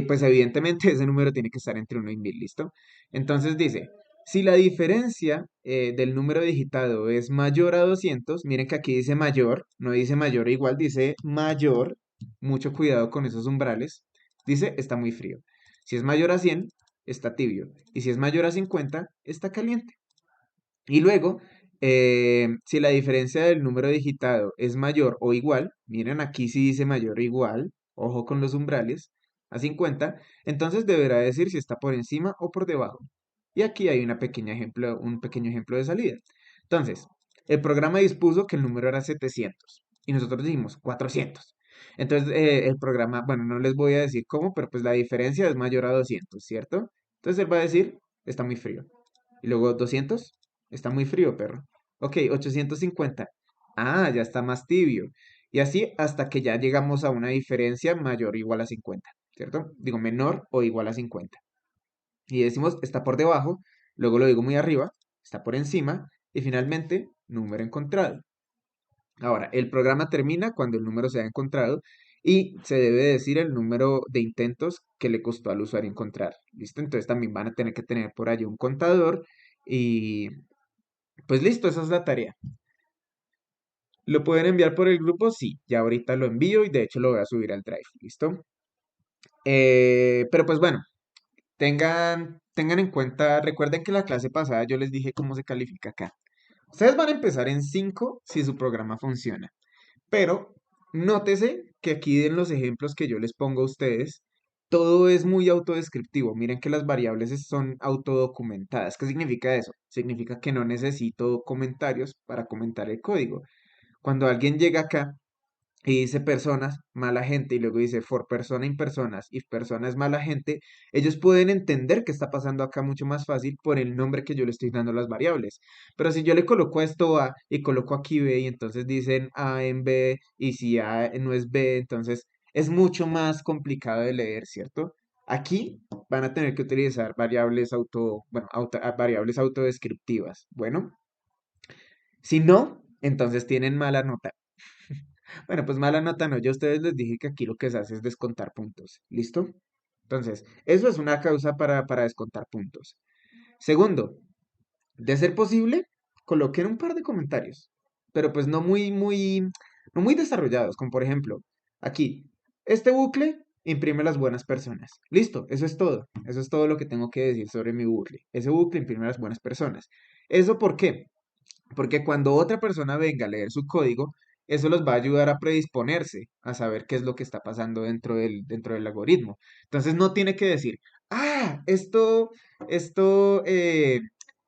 pues evidentemente ese número tiene que estar entre 1 y 1000, ¿listo? Entonces dice, si la diferencia del número digitado es mayor a 200, miren que aquí dice mayor, no dice mayor o igual, dice mayor, mucho cuidado con esos umbrales, dice está muy frío. Si es mayor a 100, está tibio. Y si es mayor a 50, está caliente. Y luego, si la diferencia del número digitado es mayor o igual, miren aquí sí dice mayor o igual, ojo con los umbrales, a 50, entonces deberá decir si está por encima o por debajo. Y aquí hay un pequeño ejemplo de salida. Entonces, el programa dispuso que el número era 700 y nosotros dijimos 400. Entonces, el programa, bueno, no les voy a decir cómo, pero pues la diferencia es mayor a 200, ¿cierto? Entonces él va a decir, está muy frío. Y luego 200. Está muy frío, perro. Ok, 850. Ah, ya está más tibio. Y así hasta que ya llegamos a una diferencia mayor o igual a 50, ¿cierto? Digo, menor o igual a 50. Y decimos, está por debajo, luego lo digo muy arriba, está por encima, y finalmente, número encontrado. Ahora, el programa termina cuando el número se ha encontrado y se debe decir el número de intentos que le costó al usuario encontrar. ¿Listo? Entonces también van a tener que tener por allí un contador y pues listo, esa es la tarea. ¿Lo pueden enviar por el grupo? Sí, ya ahorita lo envío y de hecho lo voy a subir al Drive, ¿listo? Pero pues bueno, tengan en cuenta, recuerden que la clase pasada yo les dije cómo se califica acá. Ustedes van a empezar en 5 si su programa funciona, pero nótese que aquí en los ejemplos que yo les pongo a ustedes, todo es muy autodescriptivo. Miren que las variables son autodocumentadas. ¿Qué significa eso? Significa que no necesito comentarios para comentar el código. Cuando alguien llega acá y dice personas, mala gente, y luego dice for persona in personas, if persona es mala gente, ellos pueden entender qué está pasando acá mucho más fácil por el nombre que yo le estoy dando a las variables. Pero si yo le coloco esto A y coloco aquí B, y entonces dicen A en B, y si A no es B, entonces es mucho más complicado de leer, ¿cierto? Aquí van a tener que utilizar variables variables autodescriptivas. Bueno, si no, entonces tienen mala nota. Bueno, pues mala nota no. Yo a ustedes les dije que aquí lo que se hace es descontar puntos. ¿Listo? Entonces, eso es una causa para descontar puntos. Segundo, de ser posible, coloquen un par de comentarios, pero pues no muy desarrollados, como por ejemplo, aquí, este bucle imprime las buenas personas. Listo, eso es todo. Eso es todo lo que tengo que decir sobre mi bucle. Ese bucle imprime las buenas personas. ¿Eso por qué? Porque cuando otra persona venga a leer su código, eso los va a ayudar a predisponerse, a saber qué es lo que está pasando dentro del algoritmo. Entonces no tiene que decir, esto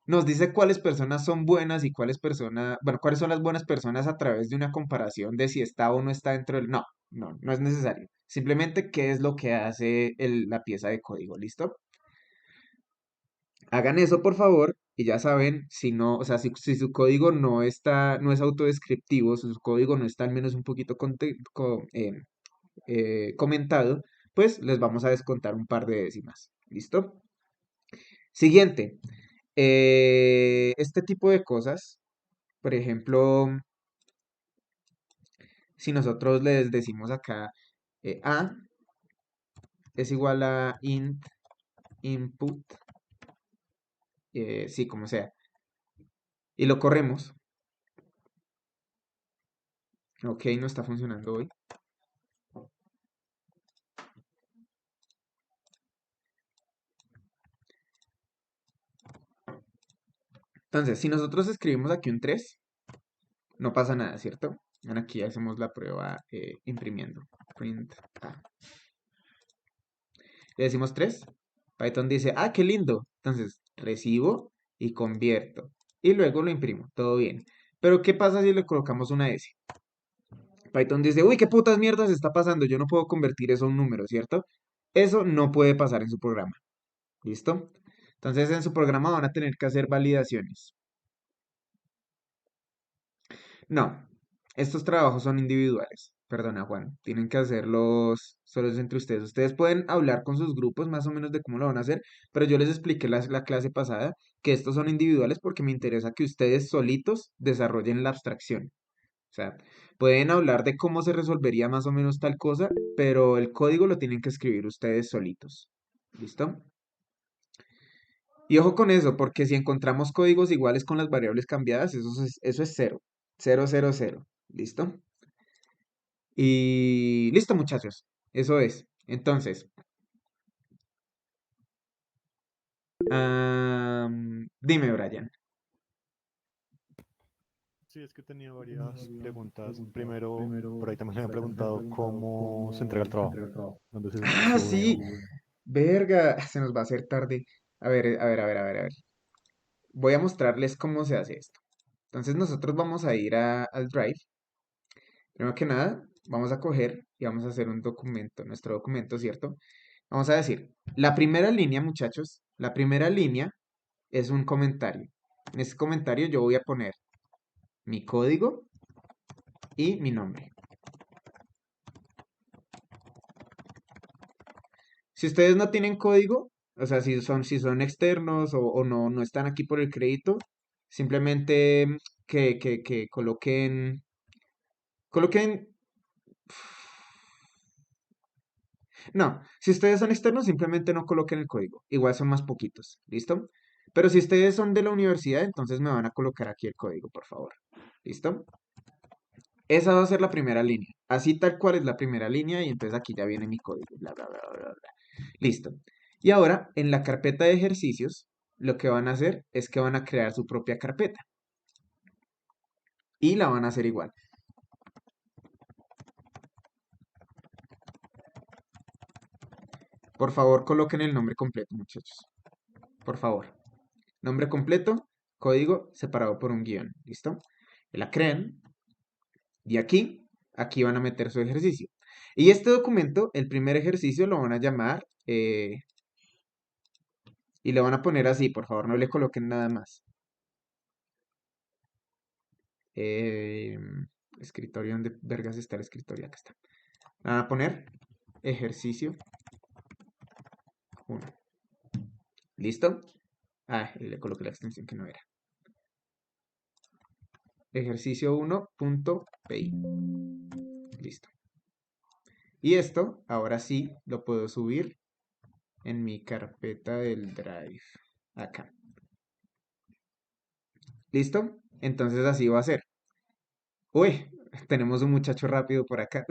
nos dice cuáles personas son buenas y cuáles personas, bueno, cuáles son las buenas personas a través de una comparación de si está o no está dentro del... No, no, no es necesario. Simplemente qué es lo que hace la pieza de código, ¿listo? Hagan eso, por favor, y ya saben, si no, o sea, si su código no es autodescriptivo, si su código no está al menos un poquito comentado, pues les vamos a descontar un par de décimas. ¿Listo? Siguiente. Este tipo de cosas, por ejemplo, si nosotros les decimos acá A es igual a int input, sí, como sea, y lo corremos, ok, no está funcionando hoy. Entonces, si nosotros escribimos aquí un 3, no pasa nada, ¿cierto? Bueno, aquí hacemos la prueba imprimiendo. Print A. Le decimos 3. Python dice, ah, qué lindo. Entonces, recibo y convierto. Y luego lo imprimo. Todo bien. Pero, ¿qué pasa si le colocamos una S? Python dice, uy, qué putas mierdas está pasando. Yo no puedo convertir eso a un número, ¿cierto? Eso no puede pasar en su programa. ¿Listo? Entonces, en su programa van a tener que hacer validaciones. No, estos trabajos son individuales. Perdona, Juan. Tienen que hacerlos solos entre ustedes. Ustedes pueden hablar con sus grupos más o menos de cómo lo van a hacer, pero yo les expliqué la clase pasada que estos son individuales porque me interesa que ustedes solitos desarrollen la abstracción. O sea, pueden hablar de cómo se resolvería más o menos tal cosa, pero el código lo tienen que escribir ustedes solitos. ¿Listo? Y ojo con eso, porque si encontramos códigos iguales con las variables cambiadas, eso es cero. Cero, cero, cero. ¿Listo? Y listo, muchachos. Eso es. Entonces, dime, Brian. Sí, es que tenía varias preguntas. Primero, por ahí también me habían preguntado cómo se entrega el trabajo, dónde se Ah, sube. sí. Verga, se nos va a hacer tarde. A ver, a ver, a ver, a ver, a ver. Voy a mostrarles cómo se hace esto. Entonces nosotros vamos a ir al Drive. Primero que nada, vamos a coger y vamos a hacer un documento, nuestro documento, ¿cierto? Vamos a decir, la primera línea, muchachos, la primera línea es un comentario. En ese comentario yo voy a poner mi código y mi nombre. Si ustedes no tienen código, o sea, si son externos o no están aquí por el crédito, simplemente que coloquen, no, si ustedes son externos, simplemente no coloquen el código. Igual son más poquitos, ¿listo? Pero si ustedes son de la universidad, entonces me van a colocar aquí el código, por favor. ¿Listo? Esa va a ser la primera línea. Así tal cual es la primera línea y entonces aquí ya viene mi código. Bla, bla, bla, bla, bla. Listo. Y ahora, en la carpeta de ejercicios, lo que van a hacer es que van a crear su propia carpeta. Y la van a hacer igual. Por favor, coloquen el nombre completo, muchachos. Por favor. Nombre completo, código separado por un guión. ¿Listo? La crean. Y aquí van a meter su ejercicio. Y este documento, el primer ejercicio, lo van a llamar y le van a poner así, por favor, no le coloquen nada más. Eh, escritorio, ¿dónde vergas está el escritorio? Acá está. Le van a poner ejercicio 1. ¿Listo? Ah, y le coloqué la extensión que no era. Ejercicio 1.py. Listo. Y esto, ahora sí, lo puedo subir en mi carpeta del Drive. Acá. ¿Listo? Entonces así va a ser. Uy, tenemos un muchacho rápido por acá.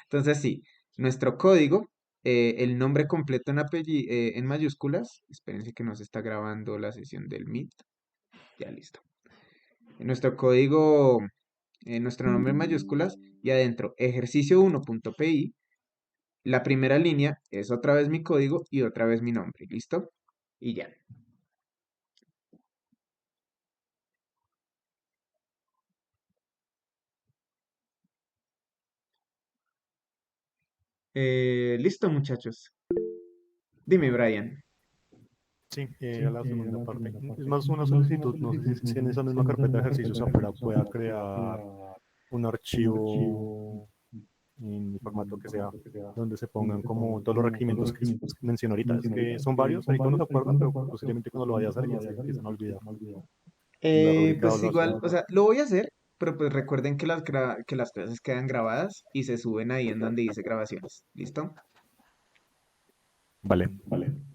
Entonces sí, nuestro código, el nombre completo en mayúsculas. Espérense que nos está grabando la sesión del Meet. Ya listo. Nuestro código, nuestro nombre en mayúsculas y adentro ejercicio1.py. La primera línea es otra vez mi código y otra vez mi nombre. ¿Listo? Y ya. Listo, muchachos. Dime, Brian. Sí, a la segunda parte. Es más una solicitud. No sé si en esa misma carpeta de ejercicios afuera pueda crear un archivo en el formato que sea, donde se pongan como todos los requerimientos que menciono ahorita. Es que son varios, ahorita no se acuerdan, pero posiblemente cuando lo vaya a hacer ya se empiezan a olvidar. La rúbrica Pues igual, evaluación. o sea, lo voy a hacer, pero pues recuerden que las clases quedan grabadas y se suben ahí en donde dice grabaciones. ¿Listo? Vale.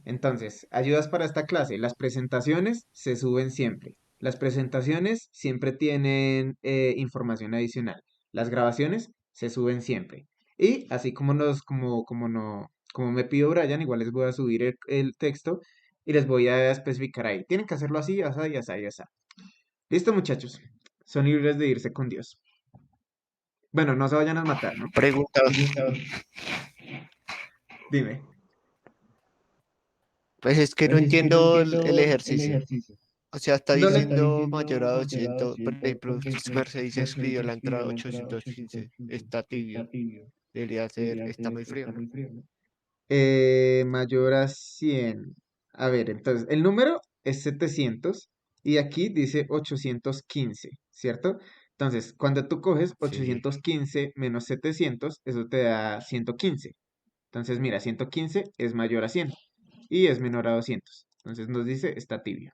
Entonces, ayudas para esta clase. Las presentaciones se suben siempre. Las presentaciones siempre tienen información adicional. Las grabaciones se suben siempre. Y así como me pidió Brian, igual les voy a subir el texto y les voy a especificar ahí. Tienen que hacerlo así, así, así, así. Listo, muchachos. Son libres de irse con Dios. Bueno, no se vayan a matar, ¿no? Pregunta, Dime. Pues es que no entiendo el ejercicio. O sea, está No le... diciendo mayor a 200, por ejemplo, Mercedes escribió la entrada 815. Está tibio. Debería ser, está muy frío, ¿no? Mayor a 100. A ver, entonces, el número es 700 y aquí dice 815, ¿cierto? Entonces, cuando tú coges Sí. 815 menos 700, eso te da 115. Entonces, mira, 115 es mayor a 100 y es menor a 200. Entonces nos dice está tibio.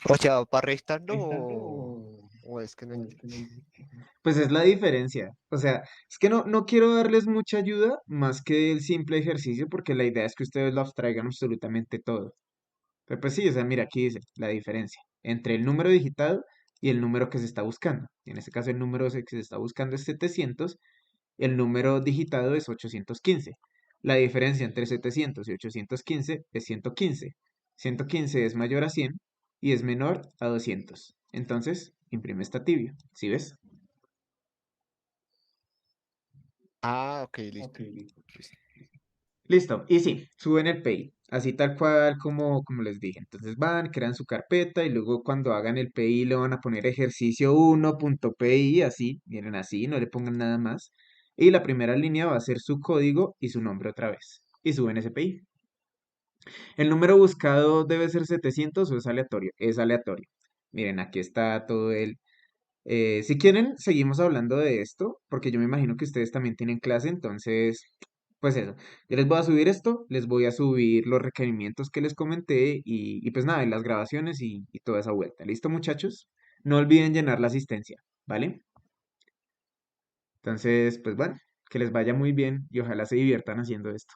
O sea, ¿para restando o es que no entiendo? Pues es la diferencia. O sea, es que no quiero darles mucha ayuda más que el simple ejercicio porque la idea es que ustedes lo abstraigan absolutamente todo. Pero pues sí, o sea, mira, aquí dice la diferencia entre el número digitado y el número que se está buscando. En este caso, el número que se está buscando es 700, el número digitado es 815. La diferencia entre 700 y 815 es 115. 115 es mayor a 100 y es menor a 200. Entonces, imprime esta tibio. ¿Sí ves? Ah, ok, listo. Listo. Listo. Y sí, suben el PI. Así tal cual como les dije. Entonces van, crean su carpeta y luego cuando hagan el PI le van a poner ejercicio 1.pi, así, miren así, no le pongan nada más. Y la primera línea va a ser su código y su nombre otra vez. Y suben ese PI. El número buscado debe ser 700 o es aleatorio. Es aleatorio. Miren, aquí está todo el... si quieren, seguimos hablando de esto, porque yo me imagino que ustedes también tienen clase, entonces, pues eso. Yo les voy a subir esto, les voy a subir los requerimientos que les comenté y pues nada, y las grabaciones y toda esa vuelta. ¿Listo, muchachos? No olviden llenar la asistencia, ¿vale? Entonces, pues bueno, que les vaya muy bien y ojalá se diviertan haciendo esto.